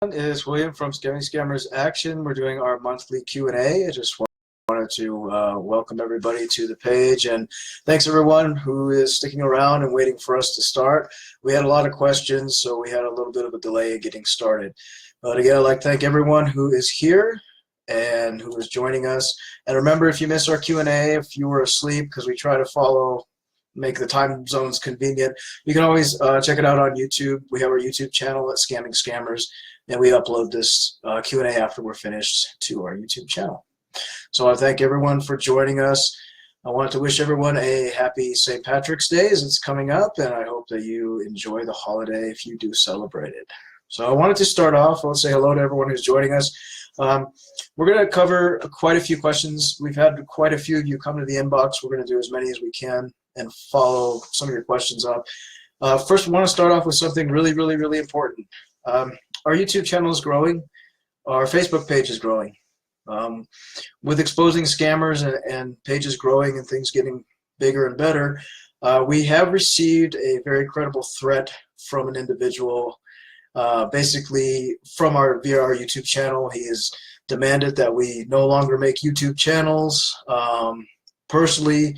It's William from Scammers Action. We're doing our monthly Q&A. I just wanted to welcome everybody to the page, and thanks everyone who is sticking around and waiting for us to start. We had a lot of questions, so we had a little bit of a delay in getting started. But again, I'd like to thank everyone who is here and who is joining us. And remember, if you miss our Q&A, if you were asleep, because we try to make the time zones convenient, you can always check it out on YouTube. We have our YouTube channel at Scamming Scammers, and we upload this Q&A after we're finished to our YouTube channel. So I thank everyone for joining us. I want to wish everyone a happy St. Patrick's Day as it's coming up, and I hope that you enjoy the holiday if you do celebrate it. So I wanted to start off. I want to say hello to everyone who's joining us. We're going to cover quite a few questions. We've had quite a few of you come to the inbox. We're going to do as many as we can and follow some of your questions up. First, we want to start off with something really important. Our YouTube channel is growing. Our Facebook page is growing. With exposing scammers and pages growing and things getting bigger and better, we have received a very credible threat from an individual. Basically, via our YouTube channel, he has demanded that we no longer make YouTube channels. Personally,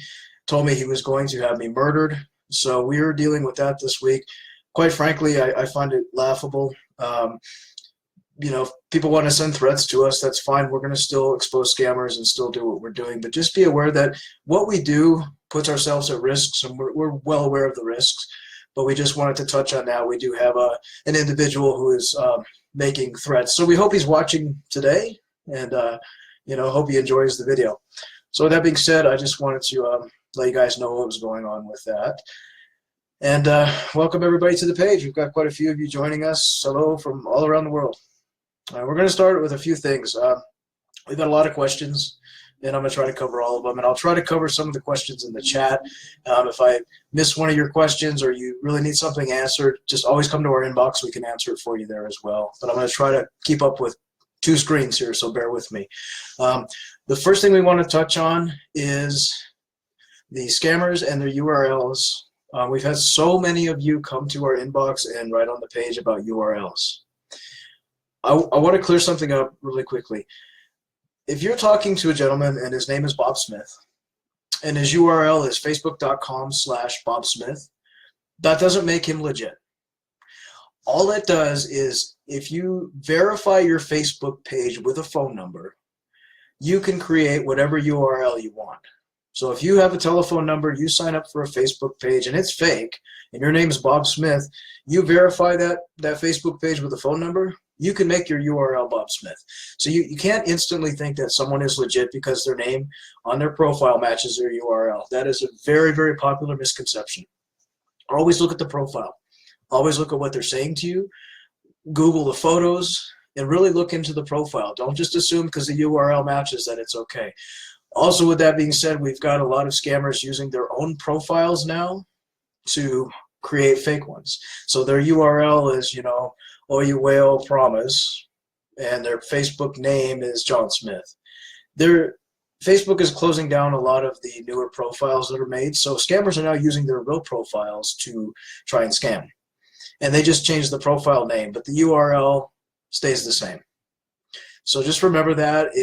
told me he was going to have me murdered. So we are dealing with that this week. Quite frankly, I find it laughable. You know, if people want to send threats to us, that's fine. We're going to still expose scammers and still do what we're doing. But just be aware that what we do puts ourselves at risks, and we're well aware of the risks. But we just wanted to touch on that. We do have an individual who is making threats. So we hope he's watching today, and you know, hope he enjoys the video. So with that being said, I just wanted to let you guys know what was going on with that. And welcome everybody to the page. We've got quite a few of you joining us. Hello from all around the world. We're going to start with a few things. We've got a lot of questions, and I'm going to try to cover all of them. And I'll try to cover some of the questions in the chat. If I miss one of your questions or you really need something answered, just always come to our inbox. We can answer it for you there as well. But I'm going to try to keep up with two screens here, so bear with me. The first thing we want to touch on is the scammers and their URLs. We've had so many of you come to our inbox and write on the page about URLs. I want to clear something up really quickly. If you're talking to a gentleman and his name is Bob Smith, and his URL is facebook.com/Bob Smith, that doesn't make him legit. All it does is, if you verify your Facebook page with a phone number, you can create whatever URL you want. So if you have a telephone number, you sign up for a Facebook page and it's fake, and your name is Bob Smith, you verify that Facebook page with a phone number, you can make your URL Bob Smith. So you can't instantly think that someone is legit because their name on their profile matches their URL. That is a very popular misconception. Always look at the profile. Always look at what they're saying to you. Google the photos and really look into the profile. Don't just assume because the URL matches that it's okay. Also, with that being said, we've got a lot of scammers using their own profiles now to create fake ones. So their URL is, you know, "Oh you whale promise," and their Facebook name is John Smith. Facebook is closing down a lot of the newer profiles that are made, so scammers are now using their real profiles to try and scam. And they just changed the profile name, but the URL stays the same. So just remember that.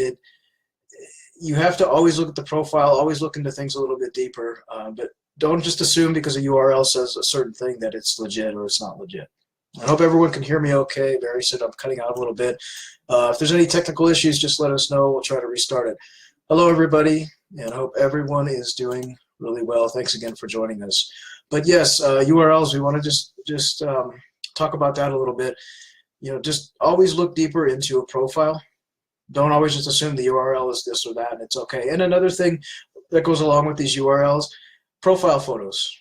You have to always look at the profile, always look into things a little bit deeper, but don't just assume because a URL says a certain thing that it's legit or it's not legit. I hope everyone can hear me okay. Barry said I'm cutting out a little bit. If there's any technical issues, just let us know. We'll try to restart it. Hello, everybody, and hope everyone is doing really well. Thanks again for joining us. But yes, URLs, we want to just talk about that a little bit. You know, just always look deeper into a profile. Don't always just assume the URL is this or that, and it's okay. And another thing that goes along with these URLs, profile photos.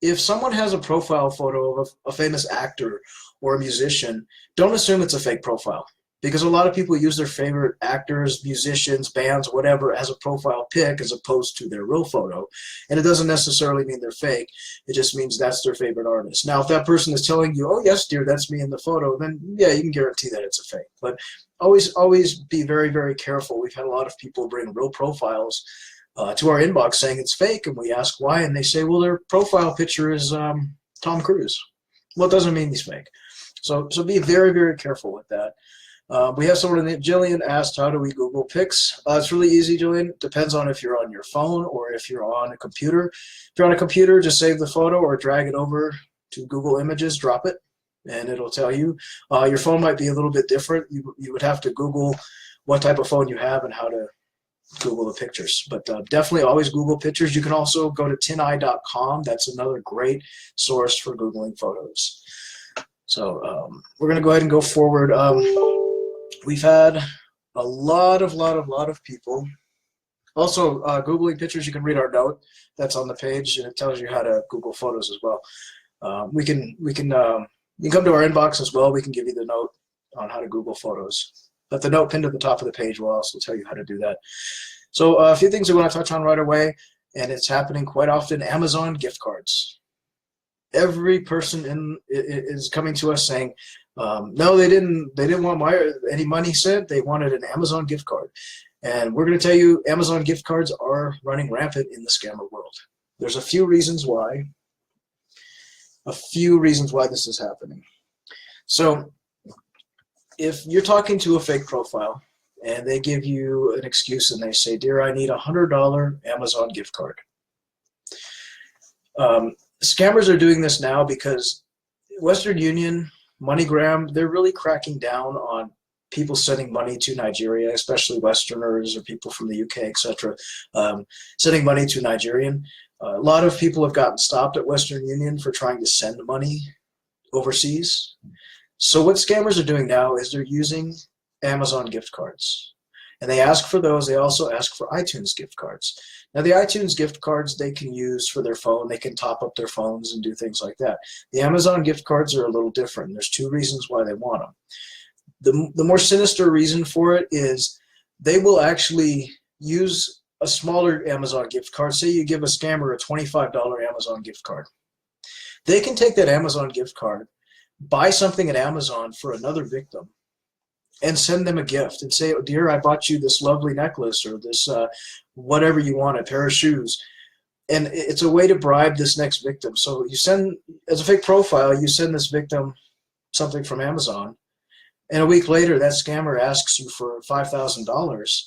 If someone has a profile photo of a famous actor or a musician, don't assume it's a fake profile, because a lot of people use their favorite actors, musicians, bands, whatever, as a profile pic as opposed to their real photo. And it doesn't necessarily mean they're fake. It just means that's their favorite artist. Now, if that person is telling you, "Oh, yes, dear, that's me in the photo," then yeah, you can guarantee that it's a fake. But always be very careful. We've had a lot of people bring real profiles to our inbox saying it's fake, and we ask why, and they say, well, their profile picture is Tom Cruise. Well, it doesn't mean he's fake. So be very, very careful with that. We have someone named Jillian asked, how do we Google pics? It's really easy, Jillian. Depends on if you're on your phone or if you're on a computer. If you're on a computer, just save the photo or drag it over to Google Images, drop it, and it'll tell you. Your phone might be a little bit different. You would have to Google what type of phone you have and how to Google the pictures. But definitely always Google pictures. You can also go to tineye.com. That's another great source for Googling photos. So we're going to go ahead and go forward. We've had a lot of people. Also, Googling pictures, you can read our note that's on the page, and it tells you how to Google photos as well. You can come to our inbox as well. We can give you the note on how to Google photos. But the note pinned at the top of the page will also tell you how to do that. So a few things we want to touch on right away, and it's happening quite often, Amazon gift cards. Every person is coming to us saying, no, they didn't want any money sent. They wanted an Amazon gift card. And we're going to tell you, Amazon gift cards are running rampant in the scammer world. There's a few reasons why. This is happening. So if you're talking to a fake profile and they give you an excuse and they say, dear, I need a $100 Amazon gift card. Scammers are doing this now because Western Union, MoneyGram, they're really cracking down on people sending money to Nigeria, especially Westerners or people from the UK, etc., sending money to Nigerian. A lot of people have gotten stopped at Western Union for trying to send money overseas. So what scammers are doing now is they're using Amazon gift cards. And they ask for those. They also ask for iTunes gift cards. Now, the iTunes gift cards they can use for their phone. They can top up their phones and do things like that. The Amazon gift cards are a little different. There's two reasons why they want them. The more sinister reason for it is they will actually use a smaller Amazon gift card. Say you give a scammer a $25 Amazon gift card. They can take that Amazon gift card, buy something at Amazon for another victim, and send them a gift and say, oh, dear, I bought you this lovely necklace or this whatever you want, a pair of shoes. And it's a way to bribe this next victim. So you send, as a fake profile, you send this victim something from Amazon, and a week later that scammer asks you for $5,000,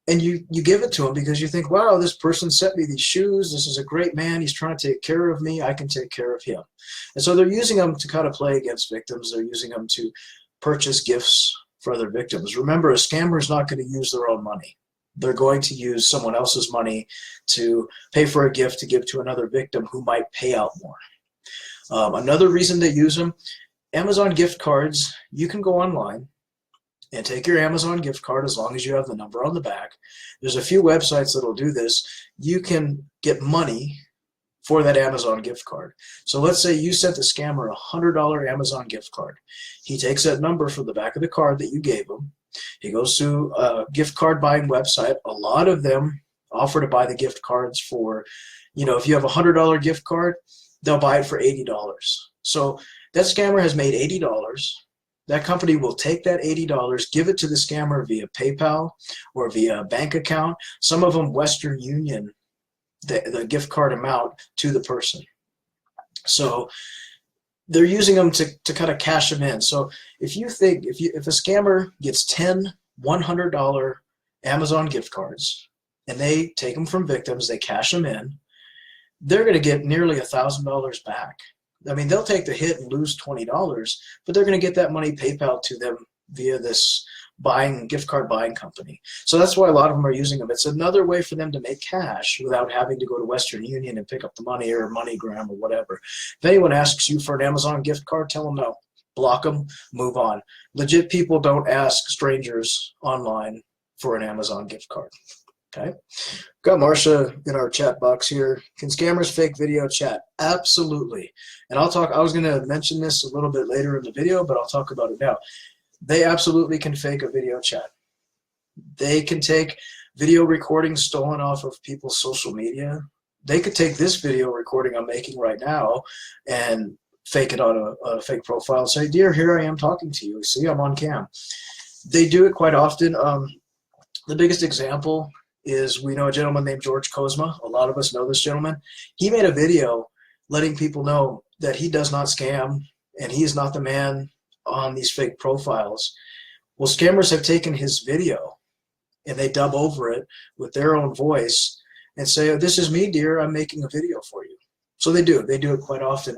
and you give it to him because you think, wow, this person sent me these shoes. This is a great man. He's trying to take care of me. I can take care of him. And so they're using them to kind of play against victims. They're using them to purchase gifts for other victims. Remember, a scammer is not going to use their own money. They're going to use someone else's money to pay for a gift to give to another victim who might pay out more. Another reason they use them, Amazon gift cards, you can go online and take your Amazon gift card as long as you have the number on the back. There's a few websites that'll do this. You can get money for that Amazon gift card. So let's say you sent the scammer a $100 Amazon gift card. He takes that number from the back of the card that you gave him. He goes to a gift card buying website. A lot of them offer to buy the gift cards for, if you have a $100 gift card, they'll buy it for $80. So that scammer has made $80. That company will take that $80, give it to the scammer via PayPal or via a bank account. Some of them Western Union the gift card amount to the person. So they're using them to kind of cash them in. So if you think, if a scammer gets 10 $100 Amazon gift cards and they take them from victims, they cash them in, they're going to get nearly $1,000 back. I mean, they'll take the hit and lose $20, but they're going to get that money PayPal to them via this gift card buying company. So that's why a lot of them are using them. It's another way for them to make cash without having to go to Western Union and pick up the money or MoneyGram or whatever. If anyone asks you for an Amazon gift card, tell them no. Block them, move on. Legit people don't ask strangers online for an Amazon gift card. Okay. Got Marcia in our chat box here. Can scammers fake video chat? Absolutely. And I was going to mention this a little bit later in the video, but I'll talk about it now. They absolutely can fake a video chat. They can take video recordings stolen off of people's social media. They could take this video recording I'm making right now and fake it on a fake profile and say, dear, here I am talking to you. See, I'm on cam. They do it quite often. The biggest example is we know a gentleman named George Kozma. A lot of us know this gentleman. He made a video letting people know that he does not scam and he is not the man on these fake profiles. Well, scammers have taken his video and they dub over it with their own voice and say, oh, this is me, dear, I'm making a video for you. So they do it quite often.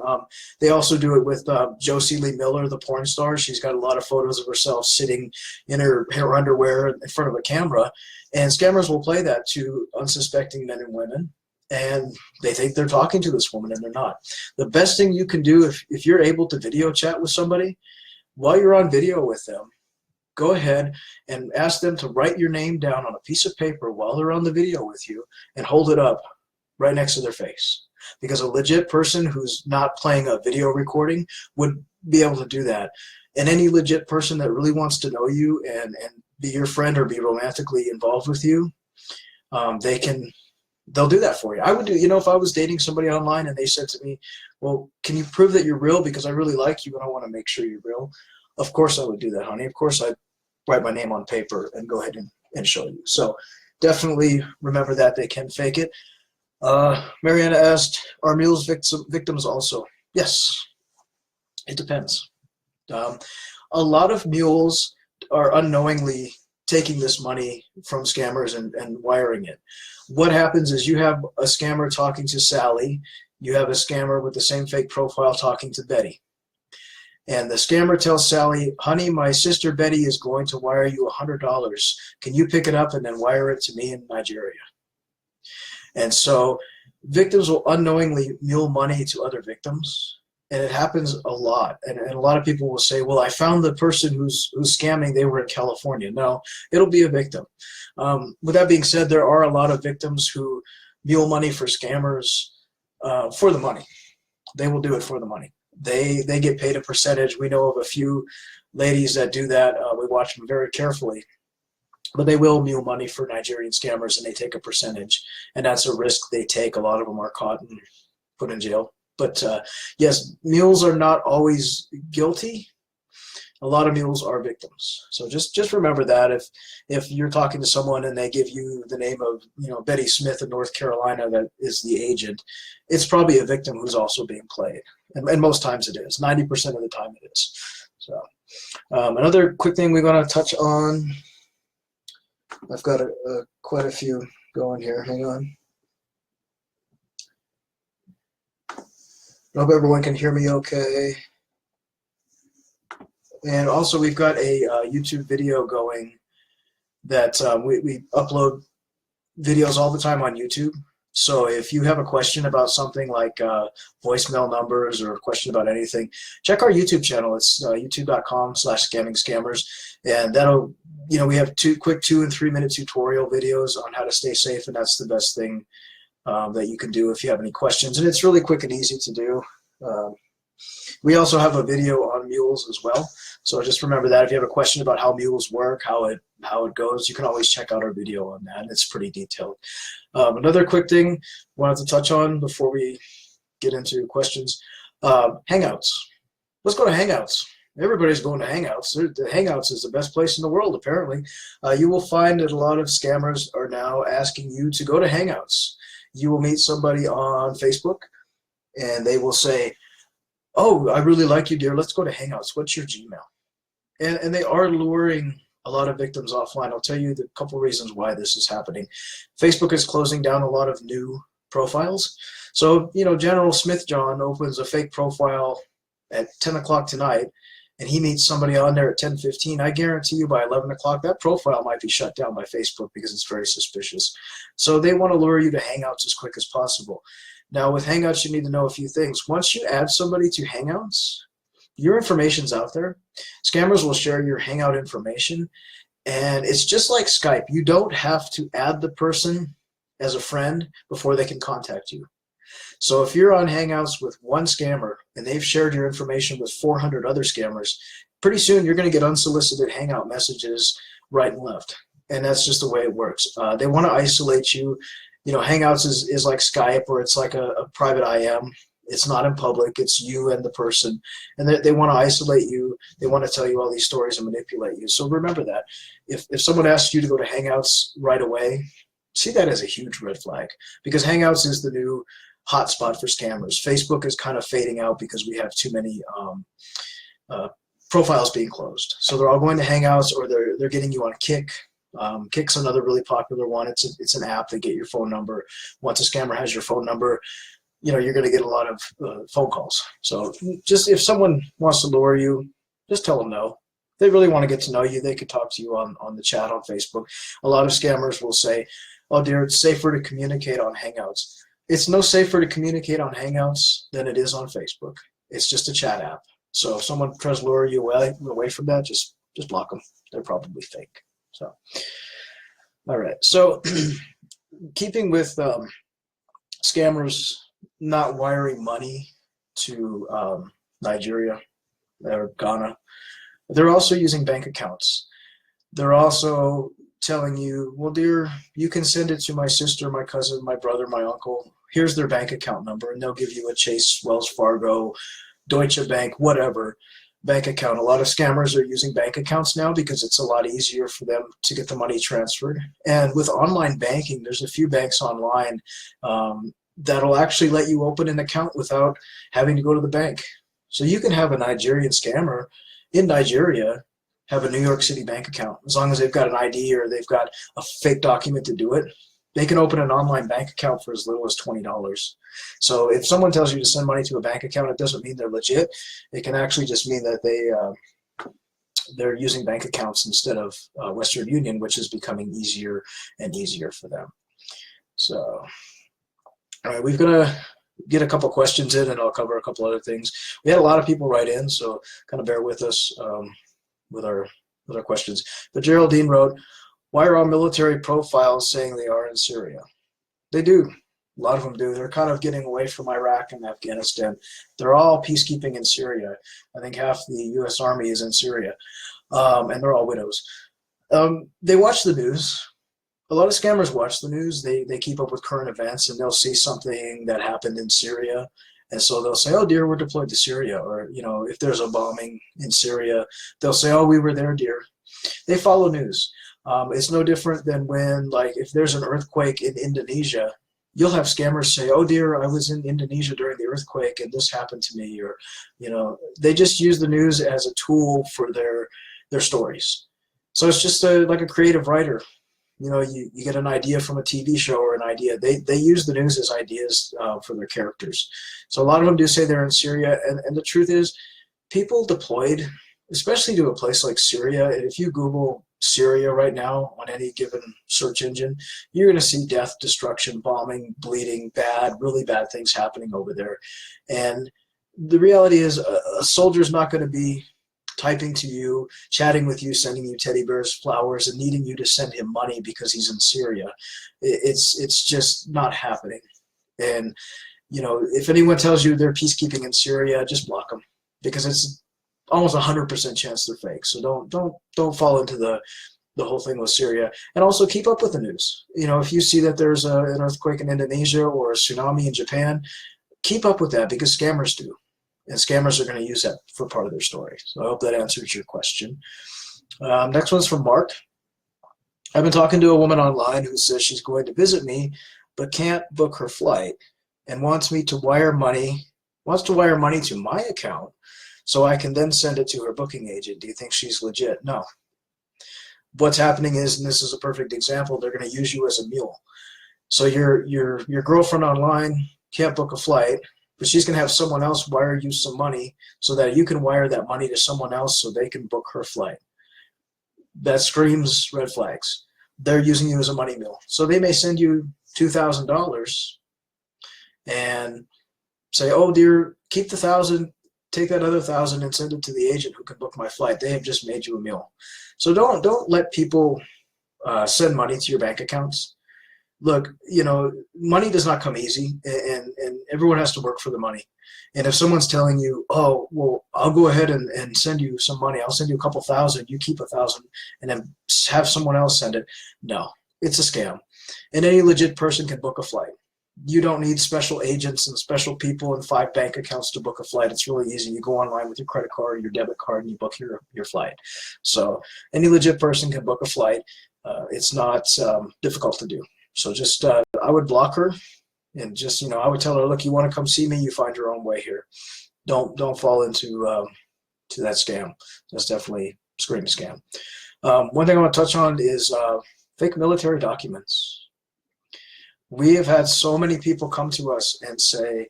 They also do it with Josie Lee Miller, the porn star. She's got a lot of photos of herself sitting in her underwear in front of a camera, and scammers will play that to unsuspecting men and women, and they think they're talking to this woman, and they're not. The best thing you can do if you're able to video chat with somebody, while you're on video with them, go ahead and ask them to write your name down on a piece of paper while they're on the video with you and hold it up right next to their face. Because a legit person who's not playing a video recording would be able to do that. And any legit person that really wants to know you and be your friend or be romantically involved with you, they'll do that for you. I would do, if I was dating somebody online and they said to me, well, can you prove that you're real because I really like you and I want to make sure you're real? Of course I would do that, honey. Of course I'd write my name on paper and go ahead and show you. So definitely remember that they can fake it. Mariana asked, are mules victims also? Yes, it depends. A lot of mules are unknowingly taking this money from scammers and wiring it. What happens is you have a scammer talking to Sally, you have a scammer with the same fake profile talking to Betty. And the scammer tells Sally, honey, my sister Betty is going to wire you $100. Can you pick it up and then wire it to me in Nigeria? And so victims will unknowingly mule money to other victims, and it happens a lot. And a lot of people will say, well, I found the person who's scamming, they were in California. No, it'll be a victim. With that being said, there are a lot of victims who mule money for scammers for the money. They will do it for the money. They get paid a percentage. We know of a few ladies that do that. We watch them very carefully. But they will mule money for Nigerian scammers, and they take a percentage. And that's a risk they take. A lot of them are caught and put in jail. But yes, mules are not always guilty. A lot of mules are victims. So just remember that if you're talking to someone and they give you the name of Betty Smith in North Carolina that is the agent, it's probably a victim who's also being played. And most times it is. 90% of the time it is. So another quick thing we're going to touch on. I've got quite a few going here. Hang on. I hope everyone can hear me okay. And also we've got a YouTube video going that we upload videos all the time on YouTube. So if you have a question about something like voicemail numbers or a question about anything, check our YouTube channel. It's youtube.com/scammingscammers. And that'll, we have quick 2 and 3 minute tutorial videos on how to stay safe. And that's the best thing that you can do if you have any questions. And it's really quick and easy to do. We also have a video on mules as well. So just remember that if you have a question about how mules work, how it goes, you can always check out our video on that. And it's pretty detailed. Another quick thing I wanted to touch on before we get into questions, Hangouts. Let's go to Hangouts. Everybody's going to Hangouts. The Hangouts is the best place in the world, apparently. You will find that a lot of scammers are now asking you to go to Hangouts. You will meet somebody on Facebook, and they will say, oh, I really like you, dear. Let's go to Hangouts. What's your Gmail? And they are luring a lot of victims offline. I'll tell you the couple reasons why this is happening. Facebook is closing down a lot of new profiles. So, General Smith John opens a fake profile at 10 o'clock tonight, and he meets somebody on there at 10:15. I guarantee you by 11 o'clock, that profile might be shut down by Facebook because it's very suspicious. So they want to lure you to Hangouts as quick as possible. Now, with Hangouts, you need to know a few things. Once you add somebody to Hangouts, your information's out there. Scammers will share your Hangout information, and it's just like Skype. You don't have to add the person as a friend before they can contact you. So if you're on Hangouts with one scammer and they've shared your information with 400 other scammers, pretty soon you're going to get unsolicited Hangout messages right and left. And that's just the way it works. They want to isolate you. Hangouts is like Skype, or it's like a private IM. It's not in public. It's you and the person. And they want to isolate you. They want to tell you all these stories and manipulate you. So remember that. If someone asks you to go to Hangouts right away, see that as a huge red flag, because Hangouts is the new hotspot for scammers. Facebook is kind of fading out because we have too many profiles being closed. So they're all going to Hangouts, or they're getting you on Kick. Kick's another really popular one. It's an app. They get your phone number. Once a scammer has your phone number, you're going to get a lot of phone calls. So just if someone wants to lure you, just tell them no. If they really want to get to know you, they could talk to you on the chat on Facebook. A lot of scammers will say, oh dear, it's safer to communicate on Hangouts. It's no safer to communicate on Hangouts than it is on Facebook. It's just a chat app. So if someone tries to lure you away from that, just block them. They're probably fake. So, all right. So keeping with scammers not wiring money to Nigeria or Ghana, they're also using bank accounts. They're also telling you, well, dear, you can send it to my sister, my cousin, my brother, my uncle. Here's their bank account number, and they'll give you a Chase, Wells Fargo, Deutsche Bank, whatever bank account. A lot of scammers are using bank accounts now because it's a lot easier for them to get the money transferred. And with online banking, there's a few banks online that'll actually let you open an account without having to go to the bank. So you can have a Nigerian scammer in Nigeria have a New York City bank account. As long as they've got an ID or they've got a fake document to do it, they can open an online bank account for as little as $20. So if someone tells you to send money to a bank account, it doesn't mean they're legit. It can actually just mean that they're using bank accounts instead of Western Union, which is becoming easier and easier for them. So, all right, we're going to get a couple questions in, and I'll cover a couple other things. We had a lot of people write in, so kind of bear with us with our questions. But Geraldine wrote, why are all military profiles saying they are in Syria? They do. A lot of them do. They're kind of getting away from Iraq and Afghanistan. They're all peacekeeping in Syria. I think half the U.S. Army is in Syria, and they're all widows. They watch the news. A lot of scammers watch the news. They keep up with current events, and they'll see something that happened in Syria, and so they'll say, oh dear, we're deployed to Syria. Or, if there's a bombing in Syria, they'll say, oh, we were there, dear. They follow news. It's no different than when, if there's an earthquake in Indonesia, you'll have scammers say, oh dear, I was in Indonesia during the earthquake and this happened to me. Or, they just use the news as a tool for their stories. So it's just like a creative writer. You get an idea from a TV show or an idea. They use the news as ideas for their characters. So a lot of them do say they're in Syria. And the truth is, people deployed, especially to a place like Syria, and if you Google Syria right now on any given search engine, you're going to see death, destruction, bombing, bleeding, really bad things happening over there. And the reality is a soldier's not going to be typing to you, chatting with you, sending you teddy bears, flowers, and needing you to send him money because he's in Syria. It's just not happening. And, if anyone tells you they're peacekeeping in Syria, just block them, because it's almost 100% chance they're fake. So don't fall into the whole thing with Syria. And also keep up with the news. If you see that there's an earthquake in Indonesia or a tsunami in Japan, keep up with that, because scammers do. And scammers are going to use that for part of their story. So I hope that answers your question. Next one's from Mark. I've been talking to a woman online who says she's going to visit me, but can't book her flight, and wants to wire money to my account so I can then send it to her booking agent. Do you think she's legit? No. What's happening is, and this is a perfect example, they're going to use you as a mule. So your girlfriend online can't book a flight, but she's going to have someone else wire you some money so that you can wire that money to someone else so they can book her flight. That screams red flags. They're using you as a money mule. So they may send you $2,000 and say, oh dear, keep the $1,000, take that other $1,000 and send it to the agent who can book my flight. They have just made you a mule. So don't let people send money to your bank accounts. Look, money does not come easy, and everyone has to work for the money. And if someone's telling you, oh, well, I'll go ahead and send you some money, I'll send you a couple $1,000, you keep $1,000, and then have someone else send it. No, it's a scam. And any legit person can book a flight. You don't need special agents and special people and 5 bank accounts to book a flight. It's really easy. You go online with your credit card or your debit card and you book your flight. So any legit person can book a flight. It's not difficult to do. So just I would block her, and just I would tell her, look, you want to come see me, you find your own way here. Don't fall into to that scam. That's definitely screaming scam. One thing I want to touch on is fake military documents. We have had so many people come to us and say,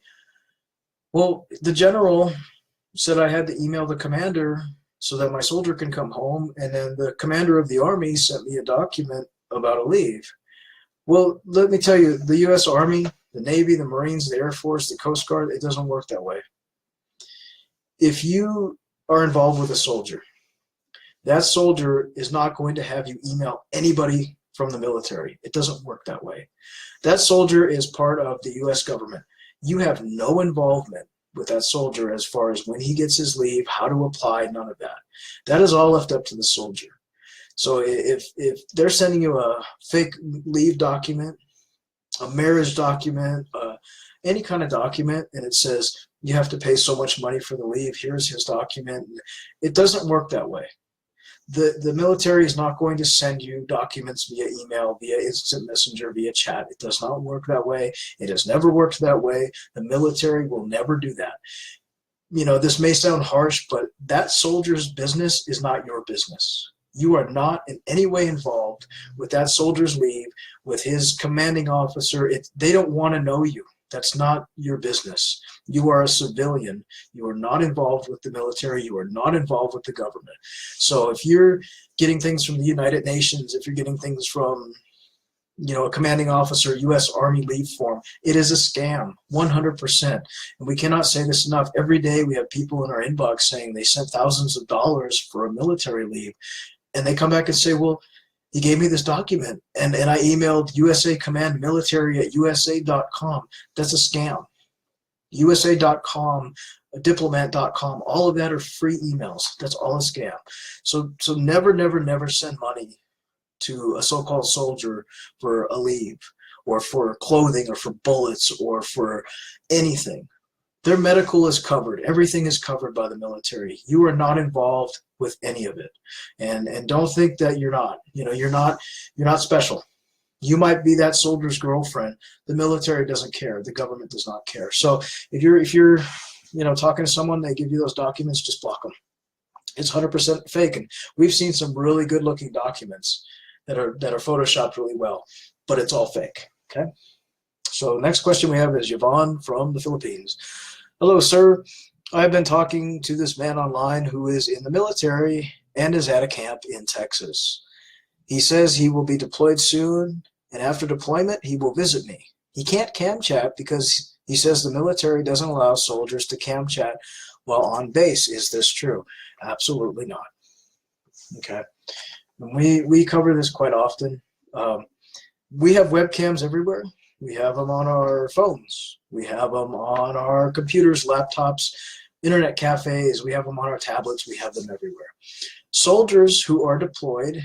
well, the general said I had to email the commander so that my soldier can come home, and then the commander of the Army sent me a document about a leave. Well, let me tell you, the U.S. Army, the Navy, the Marines, the Air Force, the Coast Guard, it doesn't work that way. If you are involved with a soldier, that soldier is not going to have you email anybody from the military. It doesn't work that way. That soldier is part of the U.S. government. You have no involvement with that soldier as far as when he gets his leave, how to apply, none of that. That is all left up to the soldier. So if they're sending you a fake leave document, a marriage document, any kind of document, and it says you have to pay so much money for the leave, here's his document, it doesn't work that way. The military is not going to send you documents via email, via instant messenger, via chat. It does not work that way. It has never worked that way. The military will never do that. You know, this may sound harsh, but that soldier's business is not your business. You are not in any way involved with that soldier's leave, with his commanding officer. They don't want to know you. That's not your business. You are a civilian. You are not involved with the military. You are not involved with the government. So if you're getting things from the United Nations, if you're getting things from, you know, a commanding officer, U.S. Army leave form, it is a scam, 100%. And we cannot say this enough. Every day we have people in our inbox saying they sent thousands of dollars for a military leave. And they come back and say, well, he gave me this document, and I emailed USA Command Military at USA.com. That's a scam. USA.com, diplomat.com, all of that are free emails. That's all a scam. So never, never, never send money to a so-called soldier for a leave, or for clothing, or for bullets, or for anything. Their medical is covered. Everything is covered by the military. You are not involved with any of it. And don't think that you're not. You know, you're not special. You might be that soldier's girlfriend. The military doesn't care. The government does not care. So if you're you know, talking to someone, they give you those documents, just block them. It's 100% fake. And we've seen some really good looking documents that are photoshopped really well, but it's all fake. Okay. So next question we have is Yvonne from the Philippines. Hello, sir. I've been talking to this man online who is in the military and is at a camp in Texas. He says he will be deployed soon, and after deployment, he will visit me. He can't cam chat because he says the military doesn't allow soldiers to cam chat while on base. Is this true? Absolutely not. Okay. And we cover this quite often. We have webcams everywhere. We have them on our phones. We have them on our computers, laptops, internet cafes. We have them on our tablets. We have them everywhere. Soldiers who are deployed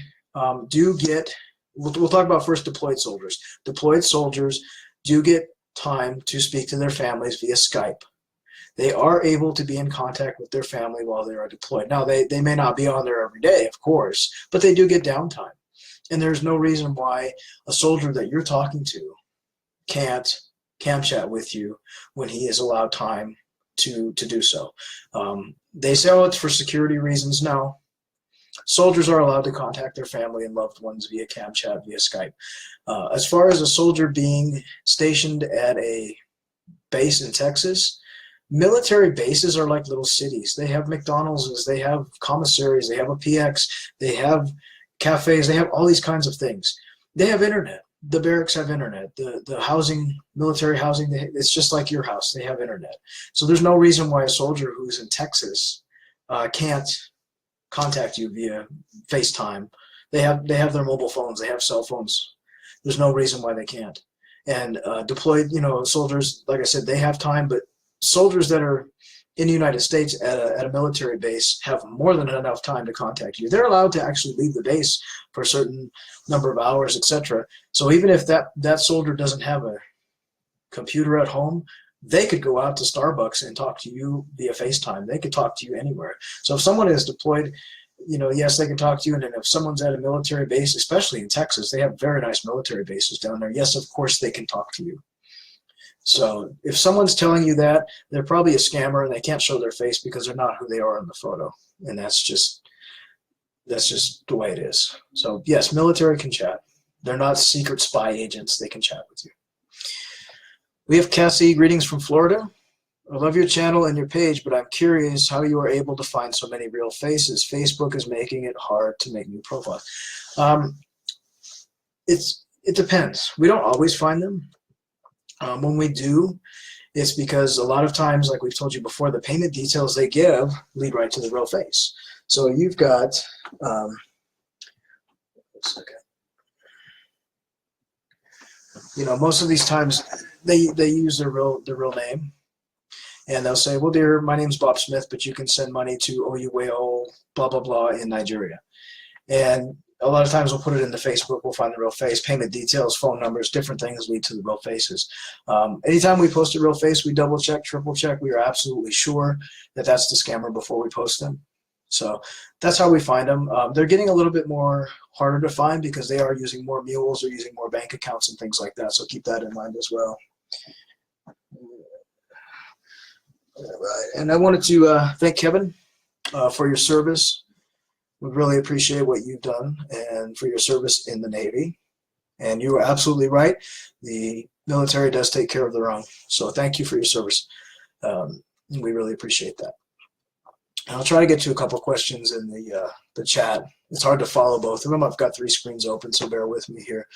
do get, we'll talk about first deployed soldiers. Deployed soldiers do get time to speak to their families via Skype. They are able to be in contact with their family while they are deployed. Now, they may not be on there every day, of course, but they do get downtime. And there's no reason why a soldier that you're talking to can't cam chat with you when he is allowed time to do so. They say, oh, it's for security reasons. No. Soldiers are allowed to contact their family and loved ones via cam chat, via Skype. As far as a soldier being stationed at a base in Texas, military bases are like little cities. They have McDonald's, they have commissaries, they have a PX, they have cafes, they have all these kinds of things. They have internet. The barracks have internet. The housing, military housing, it's just like your house. They have internet. So there's no reason why a soldier who's in Texas can't contact you via FaceTime. They have their mobile phones. They have cell phones. There's no reason why they can't. And deployed, you know, soldiers, like I said, they have time, but soldiers that are in the United States at a military base have more than enough time to contact you. They're allowed to actually leave the base for a certain number of hours, etc. So even if that soldier doesn't have a computer at home, they could go out to Starbucks and talk to you via FaceTime. They could talk to you anywhere. So if someone is deployed, you know, yes, they can talk to you. And then if someone's at a military base, especially in Texas, they have very nice military bases down there. Yes, of course, they can talk to you. So if someone's telling you that, they're probably a scammer and they can't show their face because they're not who they are in the photo. And that's just the way it is. So yes, military can chat. They're not secret spy agents. They can chat with you. We have Cassie, greetings from Florida. I love your channel and your page, but I'm curious how you are able to find so many real faces. Facebook is making it hard to make new profiles. It depends. We don't always find them. When we do, it's because a lot of times, like we've told you before, the payment details they give lead right to the real face. So you've got, a second. You know, most of these times they use their real name, and they'll say, well, dear, my name's Bob Smith, but you can send money to Oyuweo, blah, blah, blah, in Nigeria. And a lot of times we'll put it into Facebook, we'll find the real face, payment details, phone numbers, different things lead to the real faces. Anytime we post a real face, we double check, triple check. We are absolutely sure that that's the scammer before we post them. So that's how we find them. They're getting a little bit more harder to find because they are using more mules or using more bank accounts and things like that. So keep that in mind as well. And I wanted to thank Kevin for your service. We really appreciate what you've done and for your service in the Navy. And you are absolutely right. The military does take care of their own. So thank you for your service. We really appreciate that. And I'll try to get to a couple questions in the chat. It's hard to follow both of them. I've got 3 screens open, so bear with me here.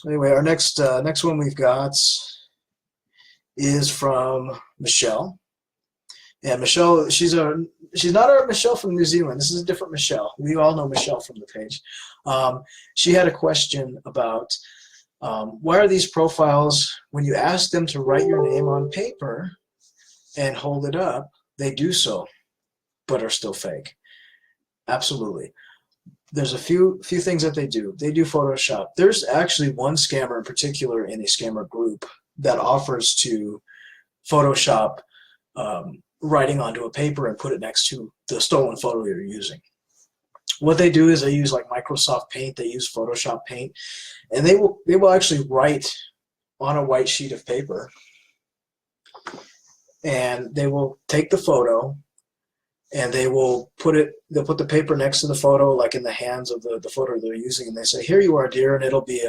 Anyway, our next one we've got is from Michelle. And Michelle, she's not our Michelle from New Zealand. This is a different Michelle. We all know Michelle from the page. She had a question about why are these profiles, when you ask them to write your name on paper and hold it up, they do so, but are still fake. Absolutely. There's a few things that they do. They do Photoshop. There's actually one scammer in particular in a scammer group that offers to Photoshop writing onto a paper and put it next to the stolen photo you're using. What they do is they use like Microsoft Paint, they use Photoshop Paint, and they will actually write on a white sheet of paper, and they will take the photo and they'll put the paper next to the photo, like in the hands of the photo they're using, and they say, here you are, dear, and it'll be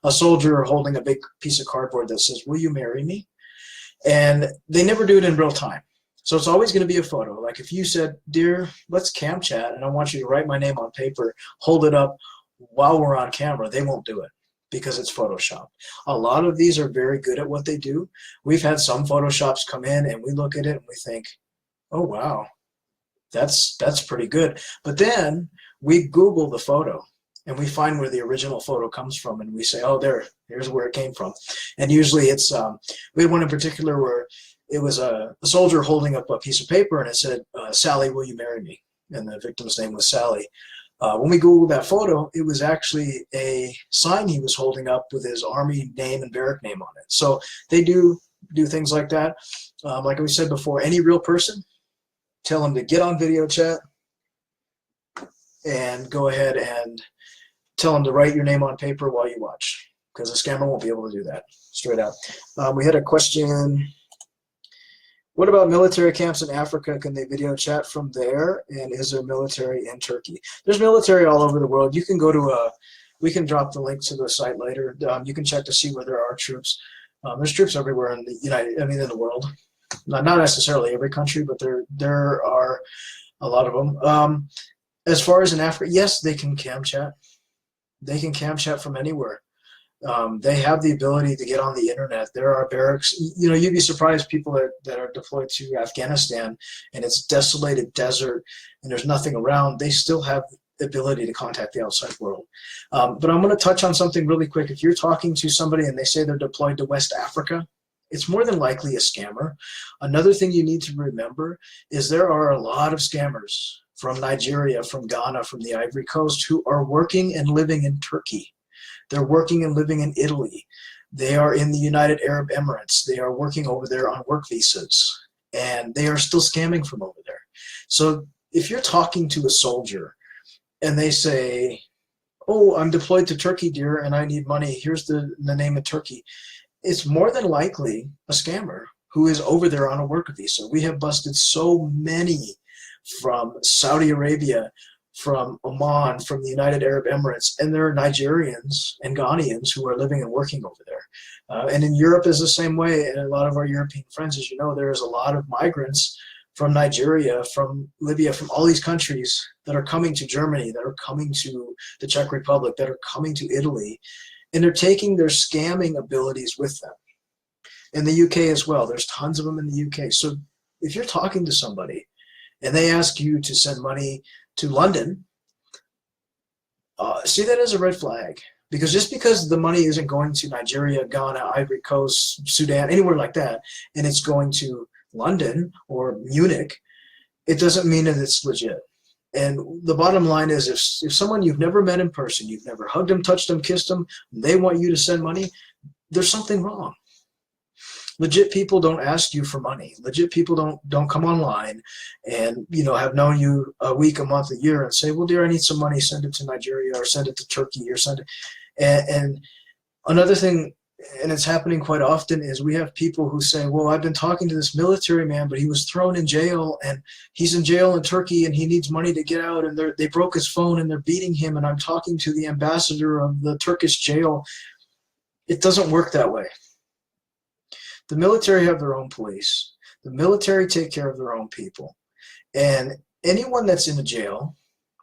a soldier holding a big piece of cardboard that says, will you marry me? And they never do it in real time. So it's always going to be a photo. Like if you said, dear, let's cam chat, and I want you to write my name on paper, hold it up while we're on camera, they won't do it because it's Photoshop. A lot of these are very good at what they do. We've had some Photoshops come in and we look at it and we think, oh, wow, that's pretty good. But then we Google the photo and we find where the original photo comes from, and we say, oh, here's where it came from. And usually it's, we had one in particular where it was a soldier holding up a piece of paper and it said, Sally, will you marry me? And the victim's name was Sally. When we Googled that photo, it was actually a sign he was holding up with his Army name and barrack name on it. So they do things like that. Like we said before, any real person, tell them to get on video chat and go ahead and tell them to write your name on paper while you watch, because a scammer won't be able to do that straight out. We had a question. What about military camps in Africa? Can they video chat from there? And is there military in Turkey? There's military all over the world. You can go to we can drop the link to the site later. You can check to see where there are troops. There's troops everywhere in in the world. Not necessarily every country, but there are a lot of them. As far as in Africa, yes, they can cam chat. They can cam chat from anywhere. They have the ability to get on the internet. There are barracks. You know, you'd be surprised people that are deployed to Afghanistan and it's desolated desert and there's nothing around. They still have the ability to contact the outside world. But I'm going to touch on something really quick. If you're talking to somebody and they say they're deployed to West Africa, it's more than likely a scammer. Another thing you need to remember is there are a lot of scammers from Nigeria, from Ghana, from the Ivory Coast who are working and living in Turkey. They're working and living in Italy. They are in the United Arab Emirates. They are working over there on work visas, and they are still scamming from over there. So if you're talking to a soldier and they say, oh, I'm deployed to Turkey, dear, and I need money. Here's the name of Turkey. it's more than likely a scammer who is over there on a work visa. We have busted so many from Saudi Arabia, from Oman, from the United Arab Emirates, and there are Nigerians and Ghanaians who are living and working over there. And in Europe is the same way, and a lot of our European friends, as you know, there's a lot of migrants from Nigeria, from Libya, from all these countries that are coming to Germany, that are coming to the Czech Republic, that are coming to Italy, and they're taking their scamming abilities with them. In the UK as well, there's tons of them in the UK. So if you're talking to somebody and they ask you to send money to London, see that as a red flag. Because just because the money isn't going to Nigeria, Ghana, Ivory Coast, Sudan, anywhere like that, and it's going to London or Munich, it doesn't mean that it's legit. And the bottom line is, if someone you've never met in person, you've never hugged them, touched them, kissed them, they want you to send money, there's something wrong. Legit people don't ask you for money. Legit people don't come online and, you know, have known you a week, a month, a year and say, well, dear, I need some money, send it to Nigeria or send it to Turkey or send it. And another thing, and it's happening quite often, is we have people who say, well, I've been talking to this military man, but he was thrown in jail and he's in jail in Turkey and he needs money to get out, and they broke his phone and they're beating him, and I'm talking to the ambassador of the Turkish jail. It doesn't work that way. The military have their own police. The military take care of their own people. And anyone that's in a jail,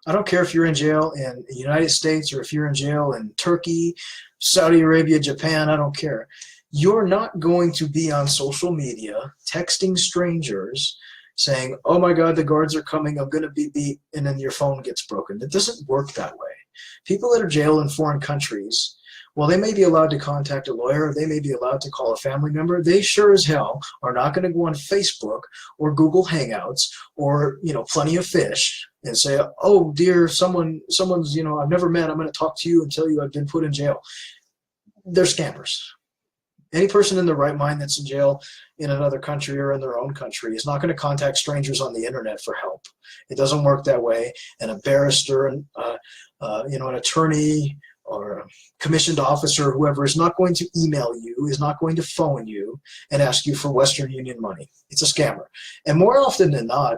I don't care if you're in jail in the United States or if you're in jail in Turkey, Saudi Arabia, Japan, I don't care. You're not going to be on social media texting strangers saying, oh my God, the guards are coming, I'm going to be beat, and then your phone gets broken. It doesn't work that way. People that are jailed in foreign countries, well, they may be allowed to contact a lawyer, they may be allowed to call a family member. They sure as hell are not going to go on Facebook or Google Hangouts or, you know, Plenty of Fish and say, oh dear, someone's, you know, I've never met, I'm going to talk to you and tell you I've been put in jail. They're scammers. Any person in their right mind that's in jail in another country or in their own country is not going to contact strangers on the internet for help. It doesn't work that way. And a barrister and you know, an attorney or a commissioned officer, whoever, is not going to email you, is not going to phone you and ask you for Western Union money. It's a scammer. And more often than not,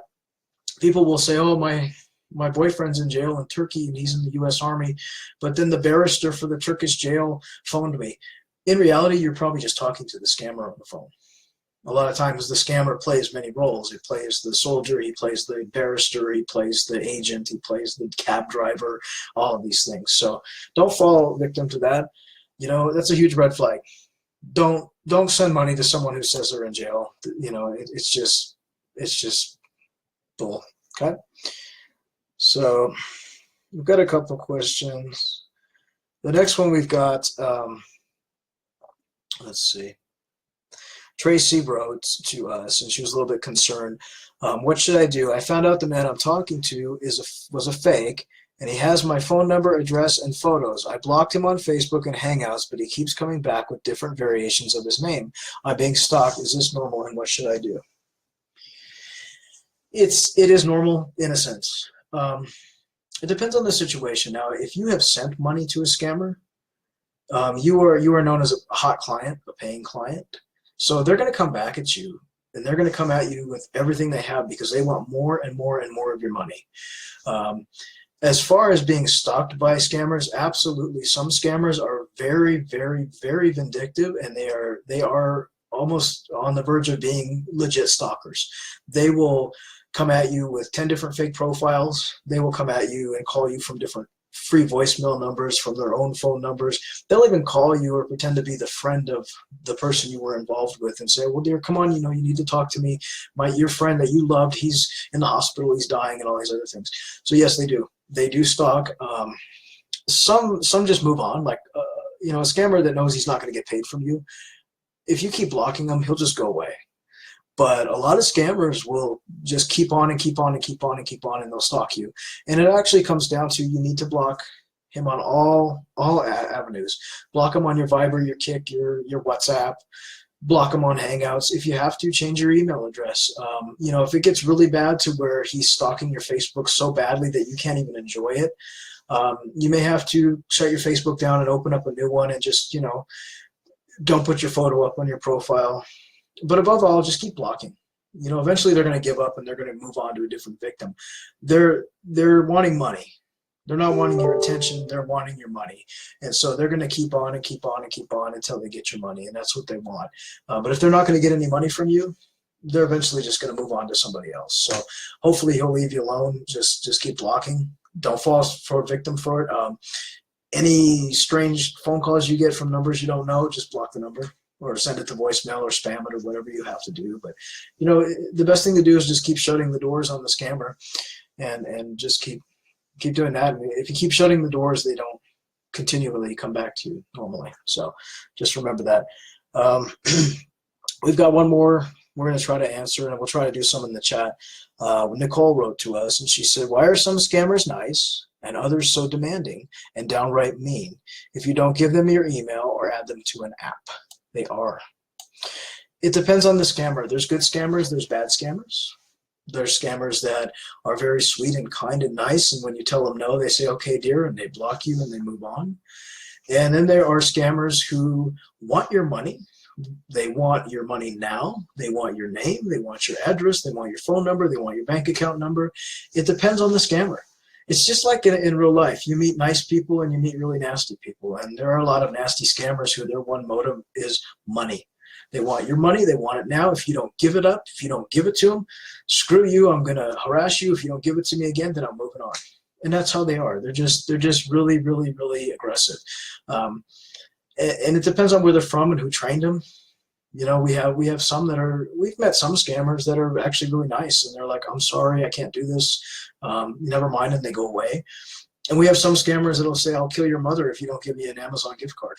people will say, oh, my boyfriend's in jail in Turkey and he's in the U.S. Army, but then the barrister for the Turkish jail phoned me. In reality, you're probably just talking to the scammer on the phone. A lot of times the scammer plays many roles. He plays the soldier, he plays the barrister, he plays the agent, he plays the cab driver, all of these things. So don't fall victim to that. You know, that's a huge red flag. Don't send money to someone who says they're in jail. You know, it's just bull. Okay? So we've got a couple questions. The next one we've got, let's see. Tracy wrote to us, and she was a little bit concerned. What should I do? I found out the man I'm talking to was a fake, and he has my phone number, address, and photos. I blocked him on Facebook and Hangouts, but he keeps coming back with different variations of his name. I'm being stalked. Is this normal, and what should I do? It is normal in a sense. It depends on the situation. Now, if you have sent money to a scammer, you are known as a hot client, a paying client. So they're going to come back at you, and they're going to come at you with everything they have because they want more and more and more of your money. As far as being stalked by scammers, absolutely. Some scammers are very, very, very vindictive, and they are almost on the verge of being legit stalkers. They will come at you with 10 different fake profiles. They will come at you and call you from different free voicemail numbers, from their own phone numbers. They'll even call you or pretend to be the friend of the person you were involved with and say, well, dear, come on, you know, you need to talk to me. Your friend that you loved, he's in the hospital, he's dying, and all these other things. So yes, they do. They do stalk. Some just move on. Like, you know, a scammer that knows he's not going to get paid from you, if you keep blocking him, he'll just go away. But a lot of scammers will just keep on and keep on and keep on and keep on, and they'll stalk you. And it actually comes down to you need to block him on all avenues. Block him on your Viber, your Kik, your WhatsApp. Block him on Hangouts. If you have to, change your email address. You know, if it gets really bad to where he's stalking your Facebook so badly that you can't even enjoy it, you may have to shut your Facebook down and open up a new one and just, you know, Don't put your photo up on your profile. But above all, just keep blocking. Eventually they're going to give up and they're going to move on to a different victim. They're wanting money. They're not wanting your attention. They're wanting your money. And so they're going to keep on and keep on and keep on until they get your money. And that's what they want. But if they're not going to get any money from you, they're eventually just going to move on to somebody else. So hopefully he'll leave you alone. Just keep blocking. Don't fall for a victim for it. Any strange phone calls you get from numbers you don't know, just block the number or send it to voicemail or spam it or whatever you have to do. But, the best thing to do is just keep shutting the doors on the scammer and just keep doing that. And if you keep shutting the doors, they don't continually come back to you normally. So just remember that. We've got one more we're going to try to answer, and we'll try to do some in the chat. Nicole wrote to us, and she said, why are some scammers nice and others so demanding and downright mean if you don't give them your email or add them to an app? They are. It depends on the scammer. There's good scammers, there's bad scammers. There's scammers that are very sweet and kind and nice, and when you tell them no, they say, okay, dear, and they block you and they move on. And then there are scammers who want your money. They want your money now. They want your name. They want your address. They want your phone number. They want your bank account number. It depends on the scammer. It's just like in real life. You meet nice people and you meet really nasty people. And there are a lot of nasty scammers who their one motive is money. They want your money. They want it now. If you don't give it up, if you don't give it to them, screw you. I'm going to harass you. If you don't give it to me again, then I'm moving on. And that's how they are. They're just really, really, really aggressive. And it depends on where they're from and who trained them. We have some we've met some scammers that are actually really nice, and they're like, I'm sorry, I can't do this. Never mind, and they go away. And we have some scammers that'll say, I'll kill your mother if you don't give me an Amazon gift card.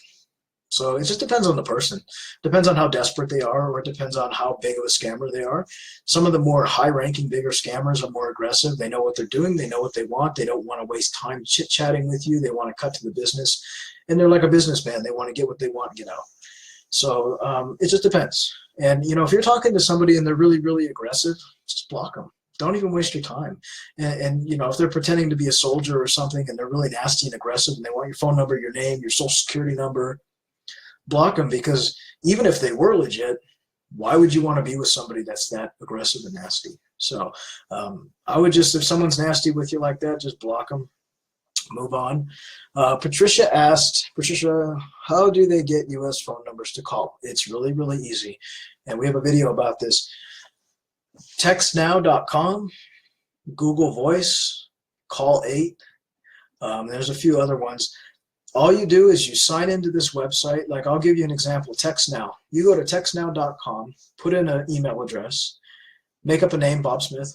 So it just depends on the person. Depends on how desperate they are, or it depends on how big of a scammer they are. Some of the more high-ranking, bigger scammers are more aggressive. They know what they're doing. They know what they want. They don't want to waste time chit-chatting with you. They want to cut to the business. And they're like a businessman. They want to get what they want and get out. So it just depends. And, if you're talking to somebody and they're really, really aggressive, just block them. Don't even waste your time. And if they're pretending to be a soldier or something and they're really nasty and aggressive and they want your phone number, your name, your social security number, block them, because even if they were legit, why would you want to be with somebody that's that aggressive and nasty? So I would just, if someone's nasty with you like that, just block them, move on. Patricia asked, how do they get US phone numbers to call? It's really, really easy. And we have a video about this. Textnow.com, Google Voice, Call 8. There's a few other ones. All you do is you sign into this website. Like, I'll give you an example, TextNow. You go to textnow.com, put in an email address, make up a name, Bob Smith,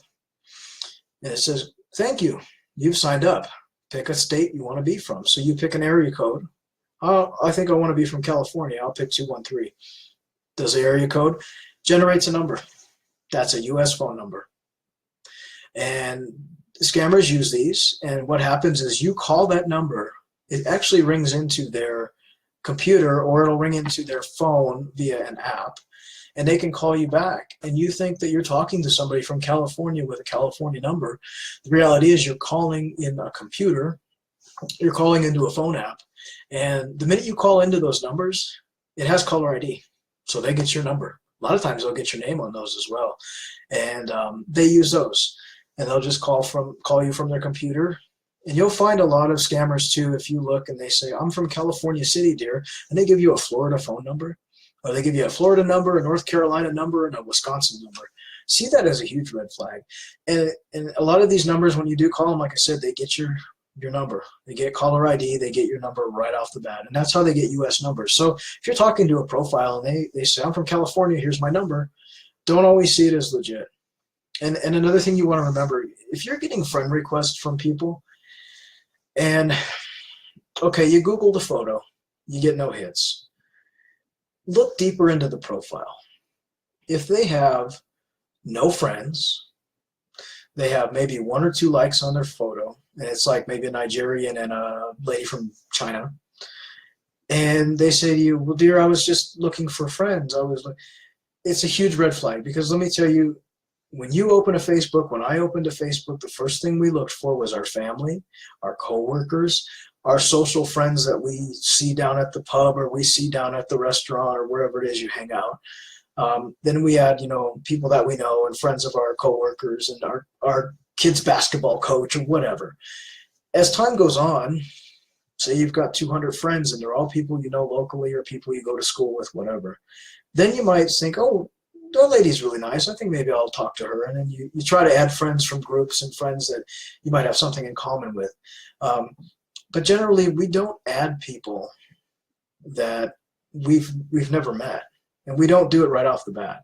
and it says, thank you, you've signed up. Pick a state you want to be from. So you pick an area code. I think I want to be from California. I'll pick 213. Does the area code generates a number. That's a US phone number. And scammers use these, and what happens is you call that number. It actually rings into their computer, or it'll ring into their phone via an app, and they can call you back. And you think that you're talking to somebody from California with a California number. The reality is you're calling in a computer, you're calling into a phone app, and the minute you call into those numbers, it has caller ID, so they get your number. A lot of times they'll get your name on those as well, and they use those, and they'll just call you from their computer. And you'll find a lot of scammers too, if you look and they say, I'm from California City, dear, and they give you a Florida phone number, or they give you a Florida number, a North Carolina number, and a Wisconsin number. See that as a huge red flag. And a lot of these numbers, when you do call them, like I said, they get your number. They get caller ID, they get your number right off the bat. And that's how they get US numbers. So if you're talking to a profile and they say, I'm from California, here's my number, don't always see it as legit. And another thing you want to remember, if you're getting friend requests from people, and okay, you Google the photo, you get no hits. Look deeper into the profile. If they have no friends, they have maybe 1 or 2 likes on their photo, and it's like maybe a Nigerian and a lady from China, and they say to you, well, dear, I was just looking for friends. It's a huge red flag, because let me tell you, when you open a Facebook, when I opened a Facebook, the first thing we looked for was our family, our coworkers, our social friends that we see down at the pub or we see down at the restaurant or wherever it is you hang out. Then we add, people that we know and friends of our coworkers and our kids' basketball coach or whatever. As time goes on, say you've got 200 friends and they're all people you know locally or people you go to school with, whatever. Then you might think, oh, that lady's really nice. I think maybe I'll talk to her. And then you try to add friends from groups and friends that you might have something in common with. But generally, we don't add people that we've never met. And we don't do it right off the bat.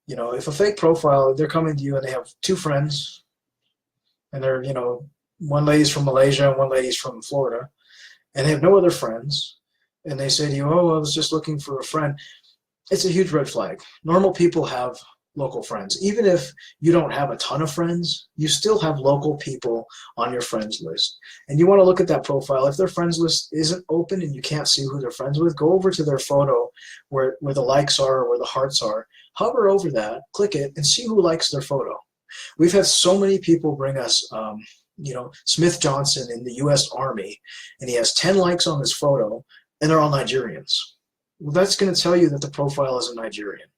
If a fake profile, they're coming to you and they have 2 friends, and they're, one lady's from Malaysia and one lady's from Florida, and they have no other friends, and they say to you, oh, I was just looking for a friend. It's a huge red flag. Normal people have local friends. Even if you don't have a ton of friends, you still have local people on your friends list. And you want to look at that profile. If their friends list isn't open and you can't see who they're friends with, go over to their photo where the likes are or where the hearts are. Hover over that, click it, and see who likes their photo. We've had so many people bring us, Smith Johnson in the U.S. Army, and he has 10 likes on his photo, and they're all Nigerians. Well, that's going to tell you that the profile is a Nigerian.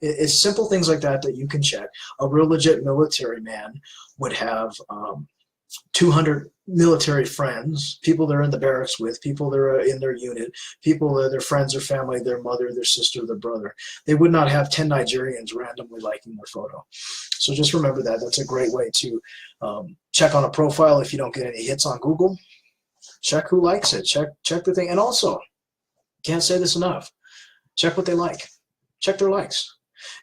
It's simple things like that that you can check. A real legit military man would have 200 military friends, people they're in the barracks with, people they're in their unit, people that are their friends or family, their mother, their sister, their brother. They would not have 10 Nigerians randomly liking their photo. So just remember that. That's a great way to check on a profile if you don't get any hits on Google. Check who likes it. Check the thing. And also, can't say this enough, check what they like. Check their likes.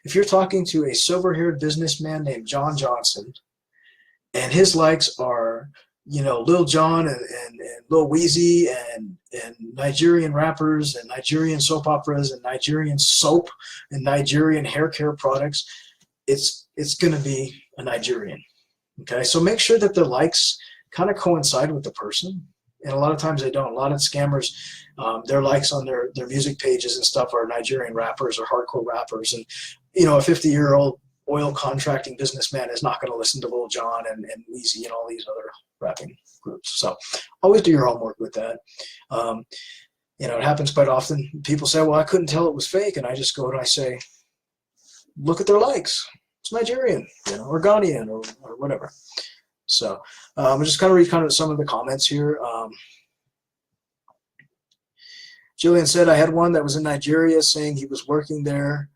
If you're talking to a silver-haired businessman named John Johnson, and his likes are, Lil Jon and Lil Weezy and Nigerian rappers and Nigerian soap operas and Nigerian soap and Nigerian hair care products, it's going to be a Nigerian. Okay, so make sure that the likes kind of coincide with the person. And a lot of times they don't. A lot of scammers, their likes on their music pages and stuff are Nigerian rappers or hardcore rappers. And, a 50-year-old oil contracting businessman is not going to listen to Lil Jon and Weezy and all these other rapping groups. So always do your homework with that. It happens quite often. People say, well, I couldn't tell it was fake. And I just go and I say, look at their likes. It's Nigerian, or Ghanaian or whatever. So I'm just going to read some of the comments here. Jillian said, I had one that was in Nigeria saying he was working there.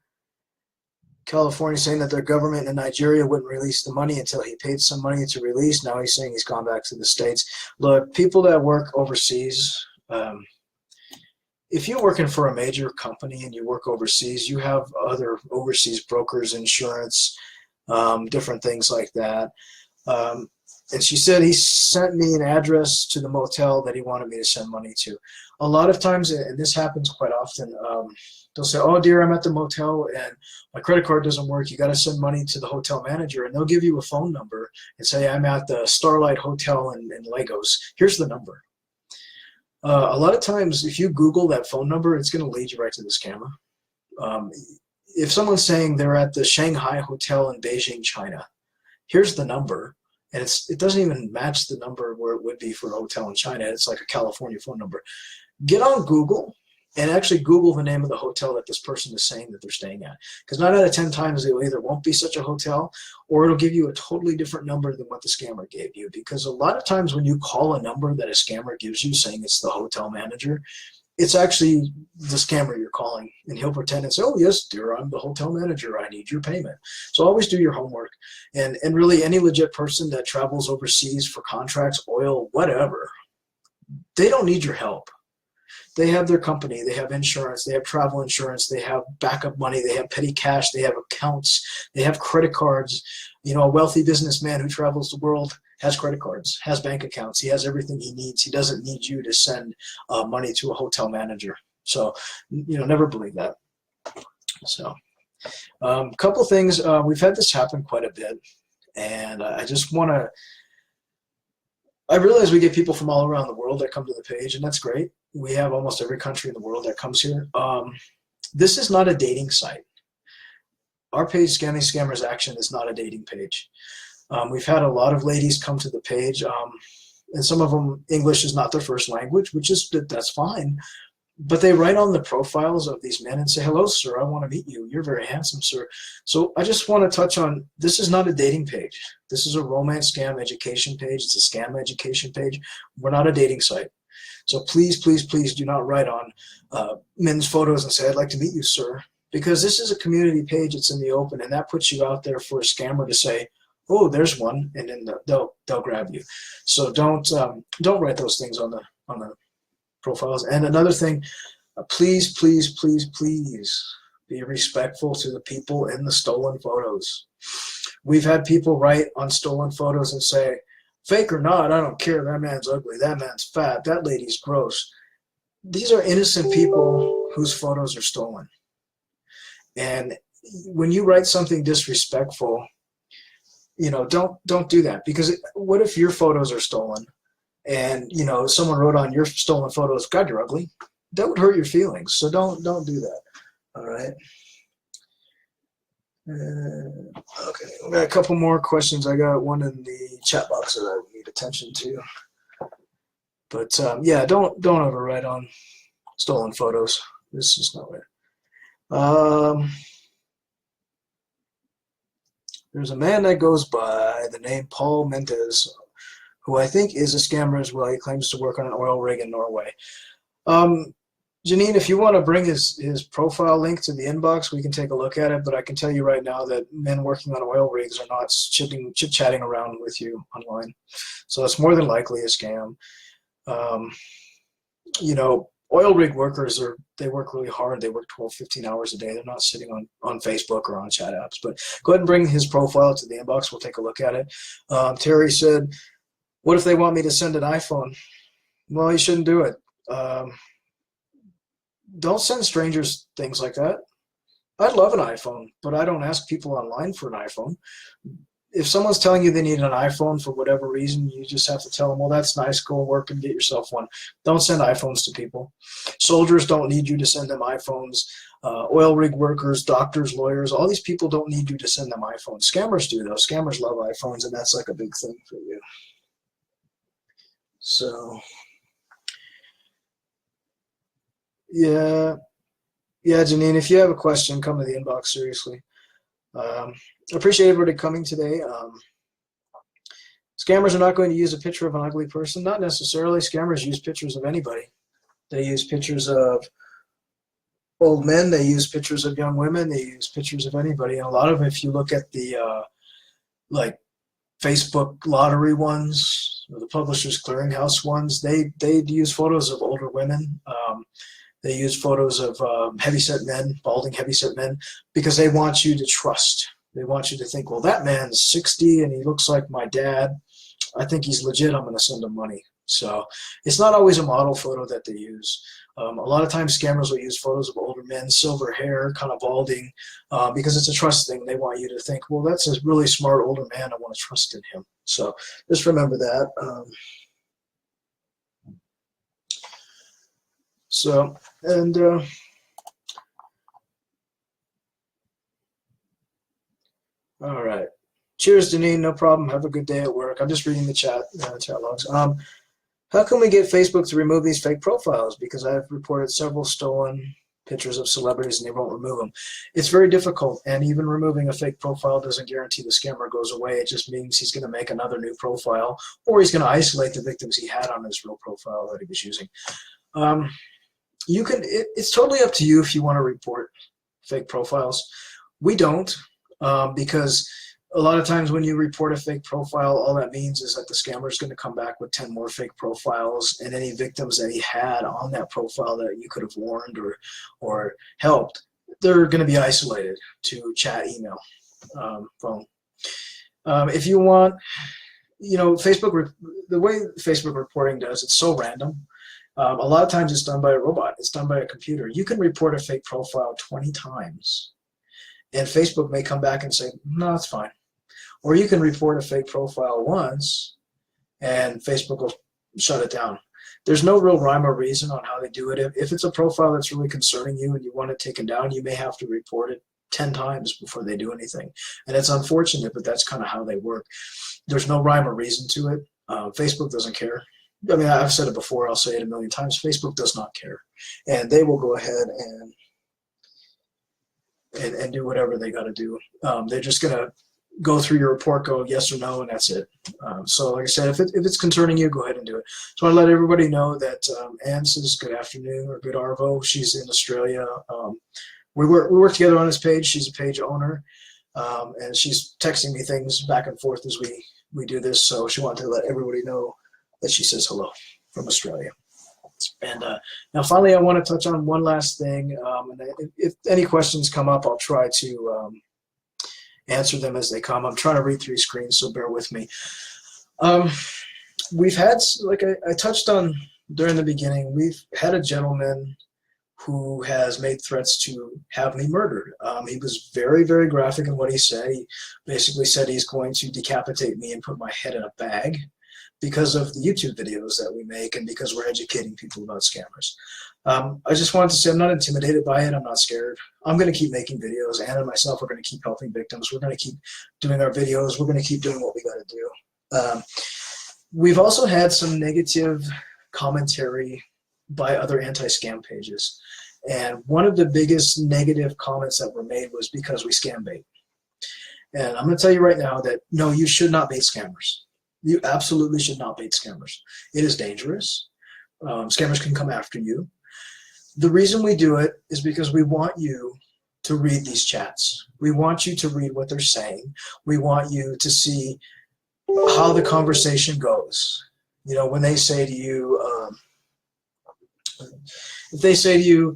California saying that their government in Nigeria wouldn't release the money until he paid some money to release. Now he's saying he's gone back to the States. Look, people that work overseas, if you're working for a major company and you work overseas, you have other overseas brokers, insurance, different things like that. And she said he sent me an address to the motel that he wanted me to send money to. A lot of times, and this happens quite often, they'll say, oh, dear, I'm at the motel and my credit card doesn't work. You got to send money to the hotel manager. And they'll give you a phone number and say, I'm at the Starlight Hotel in Lagos. Here's the number. A lot of times, if you Google that phone number, it's going to lead you right to the scammer. If someone's saying they're at the Shanghai Hotel in Beijing, China, here's the number. And it doesn't even match the number where it would be for a hotel in China. It's like a California phone number. Get on Google and actually Google the name of the hotel that this person is saying that they're staying at. Because 9 out of 10 times it either won't be such a hotel or it'll give you a totally different number than what the scammer gave you. Because a lot of times when you call a number that a scammer gives you saying it's the hotel manager, it's actually the scammer you're calling, and he'll pretend and say, oh, yes, dear, I'm the hotel manager. I need your payment. So always do your homework. And really any legit person that travels overseas for contracts, oil, whatever, they don't need your help. They have their company. They have insurance. They have travel insurance. They have backup money. They have petty cash. They have accounts. They have credit cards. A wealthy businessman who travels the world has credit cards, has bank accounts. He has everything he needs. He doesn't need you to send money to a hotel manager. So, never believe that. So, a couple things. We've had this happen quite a bit. And I just want to, I realize we get people from all around the world that come to the page, and that's great. We have almost every country in the world that comes here. This is not a dating site. our page, Scamming Scammers Action, is not a dating page. We've had a lot of ladies come to the page, and some of them, English is not their first language, that's fine. But they write on the profiles of these men and say, hello, sir, I want to meet you. You're very handsome, sir. So I just want to touch on, this is not a dating page. This is a romance scam education page. It's a scam education page. We're not a dating site. So please, please, please do not write on men's photos and say, I'd like to meet you, sir. Because this is a community page. It's in the open, and that puts you out there for a scammer to say, oh, there's one, and then they'll grab you. So don't write those things on the profiles. And another thing, please, please, please, please be respectful to the people in the stolen photos. We've had people write on stolen photos and say, fake or not, I don't care, that man's ugly, that man's fat, that lady's gross. These are innocent people whose photos are stolen. And when you write something disrespectful, don't do that, because what if your photos are stolen and someone wrote on your stolen photos, God, you're ugly? That would hurt your feelings. So don't do that. All right. Okay, we got a couple more questions. I got one in the chat box that I need attention to. But yeah, don't ever write on stolen photos. This is not right. There's a man that goes by the name Paul Mendez, who I think is a scammer as well. He claims to work on an oil rig in Norway. Janine, if you want to bring his profile link to the inbox, we can take a look at it, but I can tell you right now that men working on oil rigs are not chit-chatting around with you online. So it's more than likely a scam. Oil rig workers, they work really hard. They work 12, 15 hours a day. They're not sitting on Facebook or on chat apps. But go ahead and bring his profile to the inbox. We'll take a look at it. Terry said, what if they want me to send an iPhone? Well, you shouldn't do it. Don't send strangers things like that. I'd love an iPhone, but I don't ask people online for an iPhone. If someone's telling you they need an iPhone for whatever reason, you just have to tell them, well, that's nice, go work and get yourself one. Don't send iPhones to people. Soldiers don't need you to send them iPhones. Oil rig workers, doctors, lawyers, all these people don't need you to send them iPhones. Scammers do, though. Scammers love iPhones, and that's like a big thing for you. So, yeah, Janine, if you have a question, come to the inbox, seriously. Appreciate everybody coming today. Scammers are not going to use a picture of an ugly person. Not necessarily. Scammers use pictures of anybody. They use pictures of old men. They use pictures of young women. They use pictures of anybody. And a lot of them, if you look at the like Facebook lottery ones, or the Publishers Clearinghouse ones, they use photos of older women. They use photos of heavyset men, balding heavyset men, because they want you to trust. They want you to think, well, that man's 60 and he looks like my dad. I think he's legit. I'm going to send him money. So it's not always a model photo that they use. A lot of times scammers will use photos of older men, silver hair, kind of balding, because it's a trust thing. They want you to think, well, that's a really smart older man. I want to trust in him. So just remember that. All right. Cheers, Deneen. No problem. Have a good day at work. I'm just reading the chat logs. How can we get Facebook to remove these fake profiles? Because I've reported several stolen pictures of celebrities and they won't remove them. It's very difficult, and even removing a fake profile doesn't guarantee the scammer goes away. It just means he's going to make another new profile, or he's going to isolate the victims he had on his real profile that he was using. It's totally up to you if you want to report fake profiles. We don't, because a lot of times when you report a fake profile, all that means is that the scammer is going to come back with 10 more fake profiles, and any victims that he had on that profile that you could have warned or helped, they're going to be isolated to chat, email, phone. If you want, Facebook, the way Facebook reporting does, it's so random. A lot of times it's done by a robot. It's done by a computer. You can report a fake profile 20 times, and Facebook may come back and say, no, it's fine. Or you can report a fake profile once, and Facebook will shut it down. There's no real rhyme or reason on how they do it. If it's a profile that's really concerning you and you want it taken down, you may have to report it 10 times before they do anything. And it's unfortunate, but that's kind of how they work. There's no rhyme or reason to it. Facebook doesn't care. I mean, I've said it before, I'll say it a million times. Facebook does not care. And they will go ahead and do whatever they got to do. They're just going to go through your report, go yes or no, and that's it. So like I said, if it's concerning you, go ahead and do it. So I want to let everybody know that Anne says good afternoon or good arvo. She's in Australia. We work together on this page. She's a page owner, and she's texting me things back and forth as we do this. So she wanted to let everybody know that she says hello from Australia. And now finally, I want to touch on one last thing. And if any questions come up, I'll try to answer them as they come. I'm trying to read 3 screens, so bear with me. We've had, like I touched on during the beginning, we've had a gentleman who has made threats to have me murdered. He was very, very graphic in what he said. He basically said he's going to decapitate me and put my head in a bag because of the YouTube videos that we make and because we're educating people about scammers. I just wanted to say I'm not intimidated by it. I'm not scared. I'm going to keep making videos. Anna and myself are going to keep helping victims. We're going to keep doing our videos. We're going to keep doing what we got to do. We've also had some negative commentary by other anti-scam pages. And one of the biggest negative comments that were made was because we scam bait. And I'm going to tell you right now that no, you should not bait scammers. You absolutely should not bait scammers. It is dangerous. Scammers can come after you. The reason we do it is because we want you to read these chats. We want you to read what they're saying. We want you to see how the conversation goes. You know, when they say to you, if they say to you,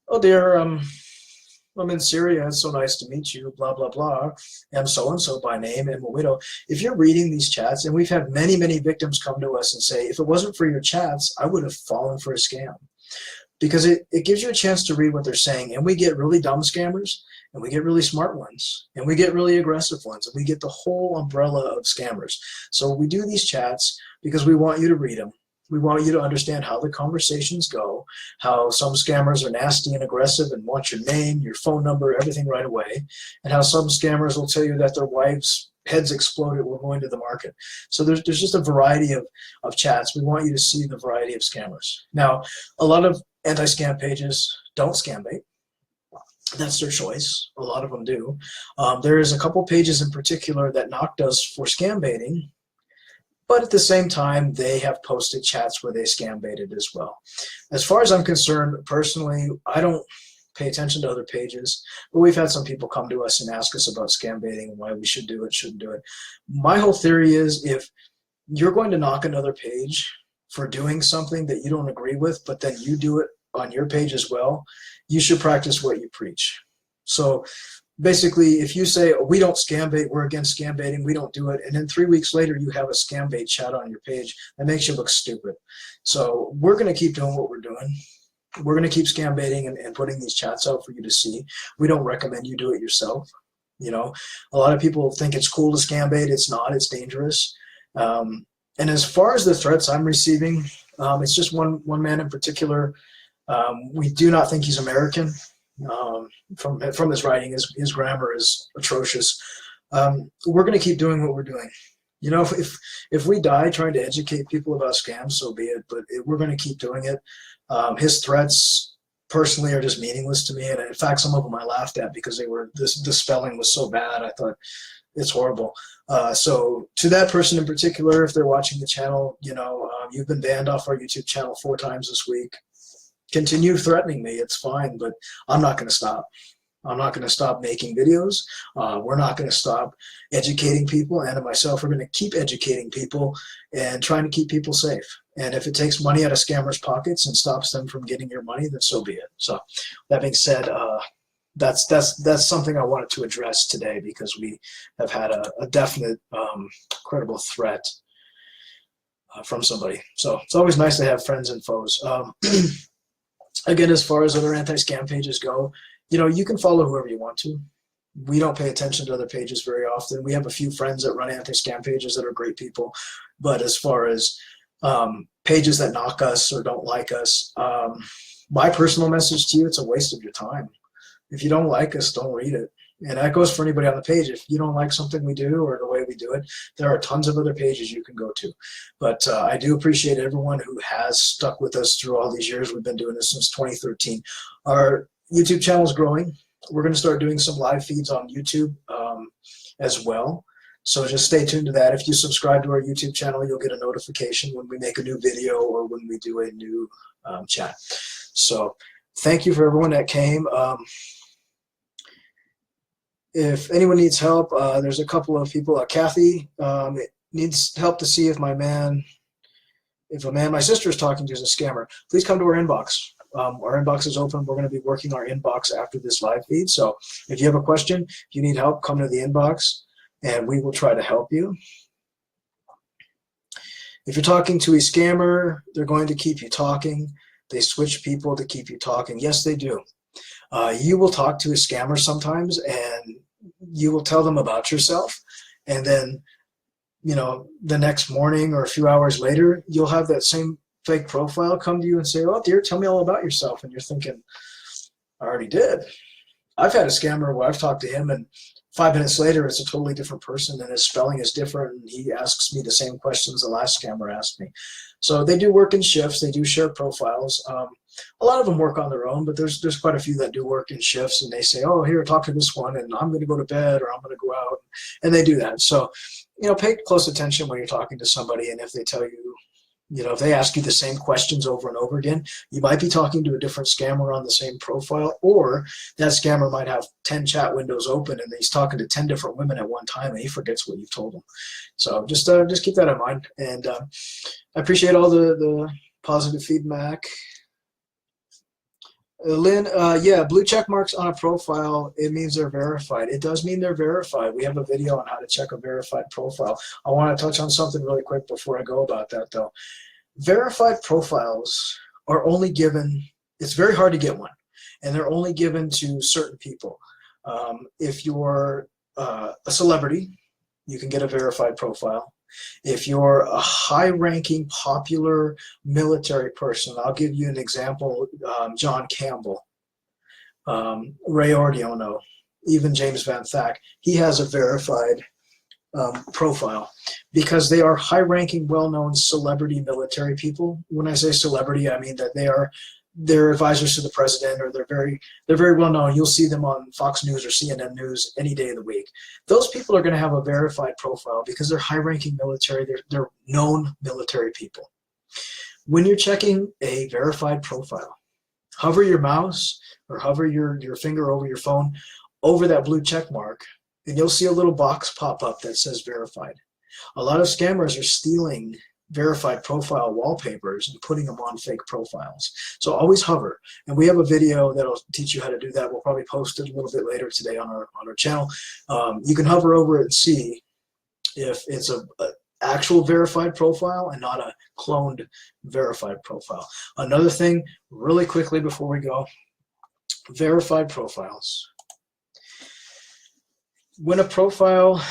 oh dear, I'm in Syria, it's so nice to meet you, blah, blah, blah. I'm so-and-so by name, I'm a widow. If you're reading these chats, and we've had many, many victims come to us and say, if it wasn't for your chats, I would have fallen for a scam. Because it gives you a chance to read what they're saying. And we get really dumb scammers, and we get really smart ones, and we get really aggressive ones, and we get the whole umbrella of scammers. So we do these chats because we want you to read them. We want you to understand how the conversations go, how some scammers are nasty and aggressive and want your name, your phone number, everything right away, and how some scammers will tell you that their wives' heads exploded, we're going to the market. So there's just a variety of chats. We want you to see the variety of scammers. Now, a lot of anti-scam pages don't scam bait. That's their choice. A lot of them do. There is a couple pages in particular that knocked us for scam baiting, but at the same time, they have posted chats where they scam baited as well. As far as I'm concerned, personally, I don't pay attention to other pages, but we've had some people come to us and ask us about scam baiting and why we should do it, shouldn't do it. My whole theory is if you're going to knock another page for doing something that you don't agree with, but then you do it on your page as well, you should practice what you preach. So basically, if you say, oh, we don't scam bait, we're against scam baiting, we don't do it, and then 3 weeks later you have a scam bait chat on your page, that makes you look stupid. So we're going to keep doing what we're doing. We're going to keep scam baiting and putting these chats out for you to see. We don't recommend you do it yourself. You know, a lot of people think it's cool to scam bait. It's not. It's dangerous. And as far as the threats I'm receiving, it's just one man in particular. We do not think he's American. From his writing, his grammar is atrocious. We're going to keep doing what we're doing. You know, if we die trying to educate people about scams, so be it. But we're going to keep doing it. His threats, personally, are just meaningless to me. And in fact, some of them I laughed at because the spelling was so bad. I thought it's horrible. So to that person in particular, if they're watching the channel, you know, you've been banned off our YouTube channel 4 times this week. Continue threatening me, it's fine, but I'm not going to stop. I'm not going to stop making videos. We're not going to stop educating people. Anna and myself are going to keep educating people and trying to keep people safe. And if it takes money out of scammers' pockets and stops them from getting your money, then so be it. So that being said, that's something I wanted to address today because we have had a definite credible threat from somebody. So it's always nice to have friends and foes. Again, as far as other anti-scam pages go, you know, you can follow whoever you want to. We don't pay attention to other pages very often. We have a few friends that run anti-scam pages that are great people. But as far as pages that knock us or don't like us, my personal message to you, it's a waste of your time. If you don't like us, don't read it. And that goes for anybody on the page. If you don't like something we do or the way we do it, there are tons of other pages you can go to. But I do appreciate everyone who has stuck with us through all these years. We've been doing this since 2013. Our YouTube channel is growing. We're going to start doing some live feeds on YouTube as well. So just stay tuned to that. If you subscribe to our YouTube channel, you'll get a notification when we make a new video or when we do a new chat. So thank you for everyone that came. If anyone needs help, there's a couple of people. Kathy needs help to see if my sister is talking to is a scammer. Please come to our inbox. Our inbox is open. We're going to be working our inbox after this live feed. So if you have a question, if you need help, come to the inbox and we will try to help you. If you're talking to a scammer, they're going to keep you talking. They switch people to keep you talking. Yes, they do. You will talk to a scammer sometimes and you will tell them about yourself, and then the next morning or a few hours later you'll have that same fake profile come to you and say, oh dear, tell me all about yourself. And you're thinking, I already did. I've had a scammer where I've talked to him and 5 minutes later it's a totally different person and his spelling is different and he asks me the same questions the last scammer asked me. So they do work in shifts. They do share profiles. A lot of them work on their own, but there's quite a few that do work in shifts, and they say, oh, here, talk to this one, and I'm going to go to bed, or I'm going to go out, and they do that. So, pay close attention when you're talking to somebody, and if they tell you, if they ask you the same questions over and over again, you might be talking to a different scammer on the same profile, or that scammer might have 10 chat windows open, and he's talking to 10 different women at one time, and he forgets what you've told him. So just keep that in mind, and I appreciate all the positive feedback. Lynn, yeah, blue check marks on a profile, it means they're verified. It does mean they're verified. We have a video on how to check a verified profile. I want to touch on something really quick before I go about that, though. Verified profiles are only given, it's very hard to get one, and they're only given to certain people. If you're a celebrity, you can get a verified profile. If you're a high-ranking, popular military person, I'll give you an example, John Campbell, Ray Ordiono, even James Van Thack, he has a verified profile because they are high-ranking, well-known celebrity military people. When I say celebrity, I mean that they're advisors to the president, or they're very well known. You'll see them on Fox News or CNN News any day of the week. Those people are going to have a verified profile because they're high-ranking military. They're known military people. When you're checking a verified profile, hover your mouse or hover your finger over your phone over that blue check mark, and you'll see a little box pop up that says verified. A lot of scammers are stealing verified profile wallpapers and putting them on fake profiles. So always hover. And we have a video that'll teach you how to do that. We'll probably post it a little bit later today on our channel. You can hover over it and see if it's a actual verified profile and not a cloned verified profile. Another thing, really quickly before we go, verified profiles. When a profile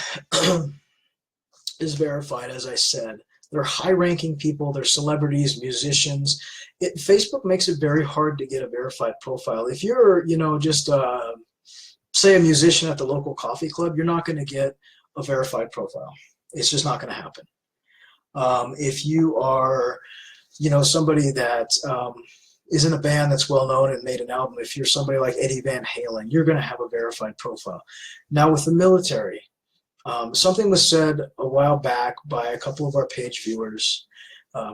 is verified, as I said, they're high-ranking people, they're celebrities, musicians. Facebook makes it very hard to get a verified profile. If you're, just say a musician at the local coffee club, you're not going to get a verified profile. It's just not going to happen. If you are, somebody that is in a band that's well-known and made an album, if you're somebody like Eddie Van Halen, you're going to have a verified profile. Now with the military, something was said a while back by a couple of our page viewers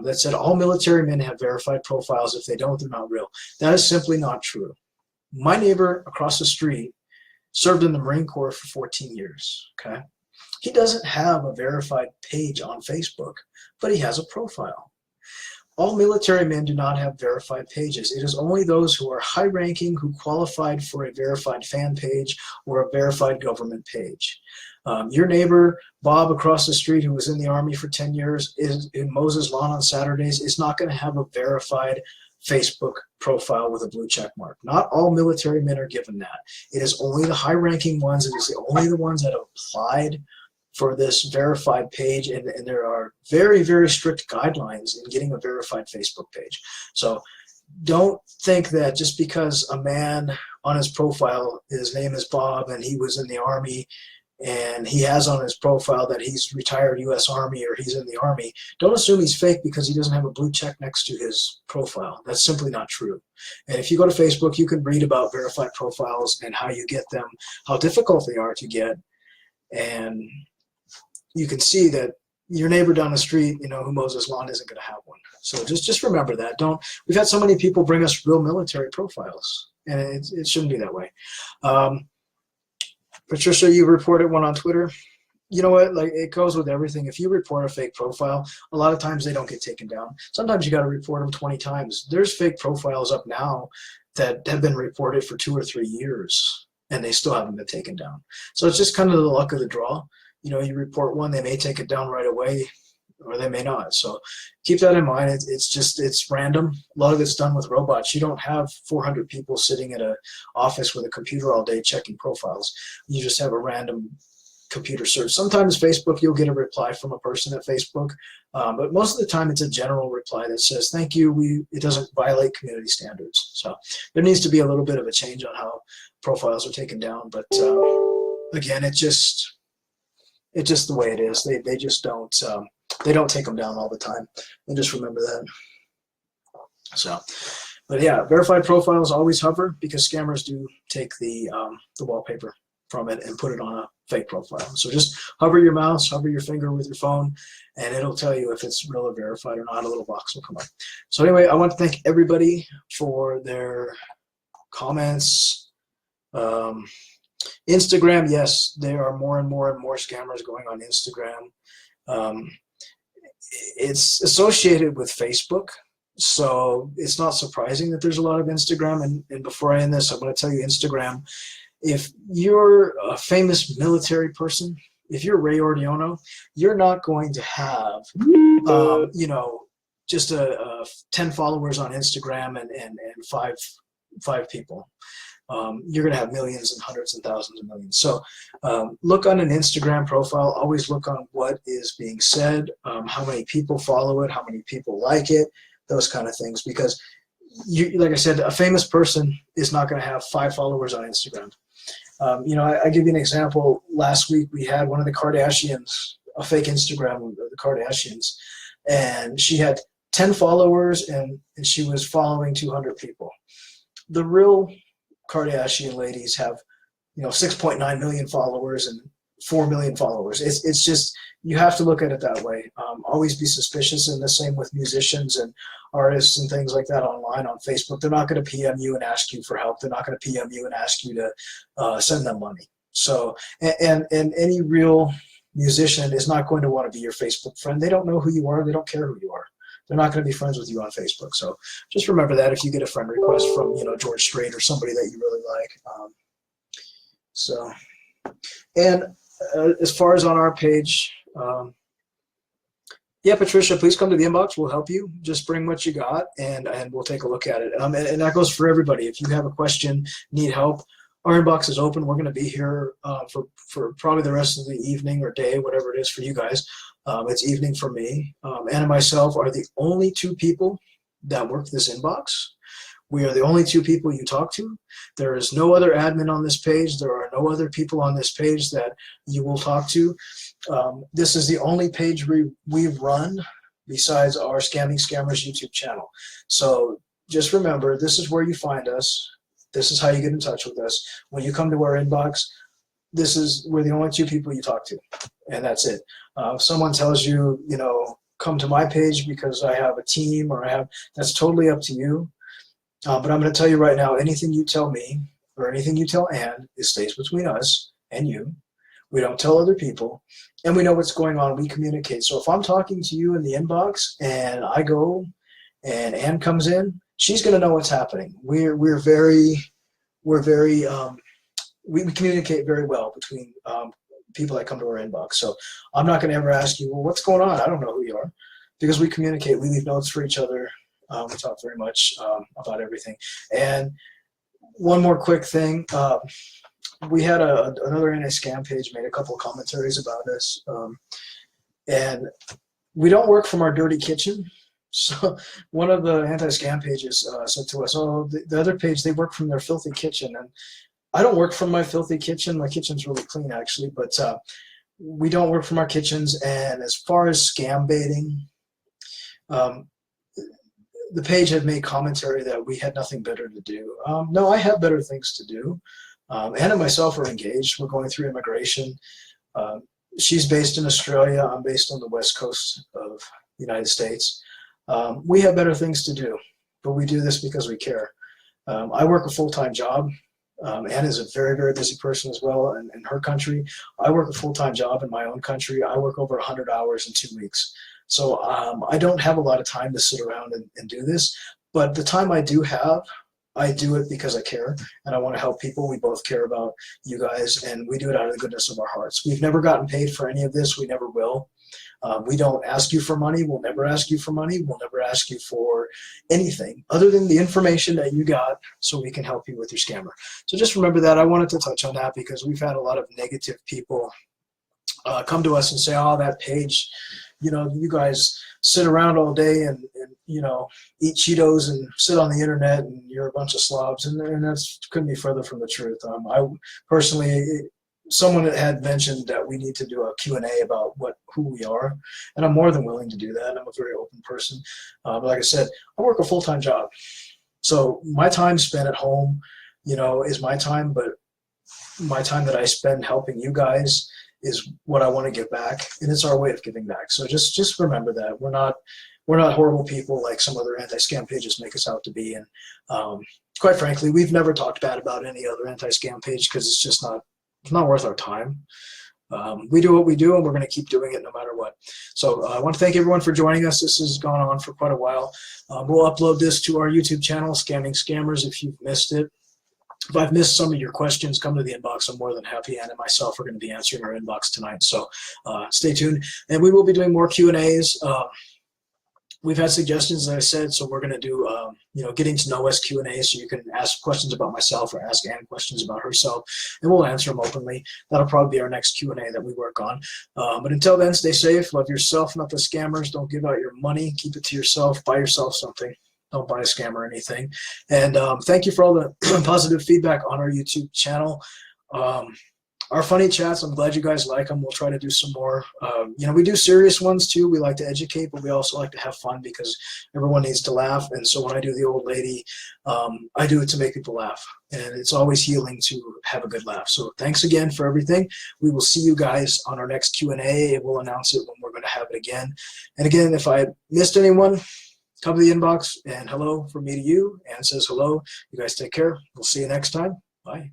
that said all military men have verified profiles. If they don't, they're not real. That is simply not true. My neighbor across the street served in the Marine Corps for 14 years, okay? He doesn't have a verified page on Facebook, but he has a profile. All military men do not have verified pages. It is only those who are high-ranking who qualified for a verified fan page or a verified government page. Your neighbor, Bob, across the street, who was in the Army for 10 years, is in Moses' lawn on Saturdays, is not going to have a verified Facebook profile with a blue check mark. Not all military men are given that. It is only the high-ranking ones. It is only the ones that have applied for this verified page, and there are very, very strict guidelines in getting a verified Facebook page. So don't think that just because a man on his profile, his name is Bob, and he was in the Army, and he has on his profile that he's retired U.S. Army or he's in the Army, don't assume he's fake because he doesn't have a blue check next to his profile. That's simply not true. And if you go to Facebook, you can read about verified profiles and how you get them, how difficult they are to get, and you can see that your neighbor down the street, who mows his lawn isn't going to have one. So just remember that. We've had so many people bring us real military profiles, and it shouldn't be that way. Patricia, you reported one on Twitter. You know what? Like, it goes with everything. If you report a fake profile, a lot of times they don't get taken down. Sometimes you got to report them 20 times. There's fake profiles up now that have been reported for 2 or 3 years, and they still haven't been taken down. So it's just kind of the luck of the draw. You report one, they may take it down right away, or they may not. So keep that in mind. It's random. A lot of it's done with robots. You don't have 400 people sitting at an office with a computer all day checking profiles. You just have a random computer search. Sometimes Facebook, you'll get a reply from a person at Facebook, but most of the time it's a general reply that says, thank you, it doesn't violate community standards. So there needs to be a little bit of a change on how profiles are taken down. But again, it's just the way it is. They just don't take them down all the time. And just remember that. So, but yeah, verified profiles always hover because scammers do take the wallpaper from it and put it on a fake profile. So just hover your mouse, hover your finger with your phone, and it'll tell you if it's real or verified or not. A little box will come up. So anyway, I want to thank everybody for their comments. Instagram, yes, there are more and more scammers going on Instagram. It's associated with Facebook, so it's not surprising that there's a lot of Instagram. And before I end this, I'm going to tell you Instagram. If you're a famous military person, if you're Ray Ordiono, you're not going to have, just 10 followers on Instagram and five people. You're going to have millions and hundreds and thousands of millions. So look on an Instagram profile. Always look on what is being said, how many people follow it, how many people like it, those kind of things. Because, like I said, a famous person is not going to have 5 followers on Instagram. I give you an example. Last week we had one of the Kardashians, a fake Instagram of the Kardashians, and she had 10 followers and she was following 200 people. The real Kardashian ladies have 6.9 million followers and 4 million followers. It's just, you have to look at it that way. Always be suspicious, and the same with musicians and artists and things like that online on Facebook. They're not going to PM you and ask you for help. They're not going to PM you and ask you to send them money. So, and any real musician is not going to want to be your Facebook friend. They don't know who you are. They don't care who you are. They're not going to be friends with you on Facebook. So just remember that if you get a friend request from, George Strait or somebody that you really like. And as far as on our page, yeah, Patricia, please come to the inbox. We'll help you. Just bring what you got, and we'll take a look at it. And that goes for everybody. If you have a question, need help, our inbox is open. We're going to be here for probably the rest of the evening or day, whatever it is for you guys. It's evening for me. Anna and myself are the only 2 people that work this inbox. We are the only 2 people you talk to. There is no other admin on this page. There are no other people on this page that you will talk to. This is the only page we run besides our Scamming Scammers YouTube channel. So just remember, this is where you find us. This is how you get in touch with us. When you come to our inbox, we're the only 2 people you talk to, and that's it. If someone tells you, come to my page because I have a team that's totally up to you. But I'm going to tell you right now, anything you tell me or anything you tell Ann, it stays between us and you. We don't tell other people, and we know what's going on. We communicate. So if I'm talking to you in the inbox and I go and Ann comes in, she's going to know what's happening. We communicate very well between people that come to our inbox. So I'm not going to ever ask you, well, what's going on? I don't know who you are, because we communicate. We leave notes for each other. We talk very much about everything. And one more quick thing. We had another anti-scam page made a couple of commentaries about us. And we don't work from our dirty kitchen. So one of the anti-scam pages said to us, oh, the other page, they work from their filthy kitchen. And I don't work from my filthy kitchen. My kitchen's really clean, actually, but we don't work from our kitchens. And as far as scam baiting, um, the page had made commentary that we had nothing better to do. No, I have better things to do. Anna and myself are engaged. We're going through immigration. She's based in Australia. I'm based on the west coast of the United States. We have better things to do, but we do this because we care. I work a full-time job. Anna is a very, very busy person as well in her country. I work a full-time job in my own country. I work over 100 hours in 2 weeks. So I don't have a lot of time to sit around and do this. But the time I do have, I do it because I care and I want to help people. We both care about you guys, and we do it out of the goodness of our hearts. We've never gotten paid for any of this. We never will. We don't ask you for money. We'll never ask you for money. We'll never ask you for anything other than the information that you got so we can help you with your scammer. So just remember that. I wanted to touch on that because we've had a lot of negative people come to us and say, oh, that page, you know, you guys sit around all day and you know, eat Cheetos and sit on the internet and you're a bunch of slobs. And that's couldn't be further from the truth. I personally, someone had mentioned that we need to do a Q&A about who we are, and I'm more than willing to do that. I'm a very open person. But like I said, I work a full-time job. So my time spent at home, you know, is my time, but my time that I spend helping you guys is what I want to give back, and it's our way of giving back. So just remember that we're not horrible people like some other anti-scam pages make us out to be. And quite frankly, we've never talked bad about any other anti-scam page because it's just not worth our time. We do what we do, and we're going to keep doing it no matter what. So I want to thank everyone for joining us. This has gone on for quite a while. We'll upload this to our YouTube channel, Scamming Scammers, if you've missed it. If I've missed some of your questions, come to the inbox. I'm more than happy. Anna and myself are going to be answering our inbox tonight. So stay tuned. And we will be doing more Q&As. We've had suggestions, as I said, so we're going to do, you know, getting to know us Q&A, so you can ask questions about myself or ask Anne questions about herself, and we'll answer them openly. That'll probably be our next Q&A that we work on. But until then, stay safe. Love yourself, not the scammers. Don't give out your money. Keep it to yourself. Buy yourself something. Don't buy a scam or anything. And thank you for all the positive feedback on our YouTube channel. Our funny chats, I'm glad you guys like them. We'll try to do some more. You know, we do serious ones too. We like to educate, but we also like to have fun because everyone needs to laugh. And so when I do the old lady, I do it to make people laugh. And it's always healing to have a good laugh. So thanks again for everything. We will see you guys on our next Q&A, and we'll announce it when we're going to have it again. And again, if I missed anyone, come to the inbox and hello from me to you. Ann says hello. You guys take care. We'll see you next time. Bye.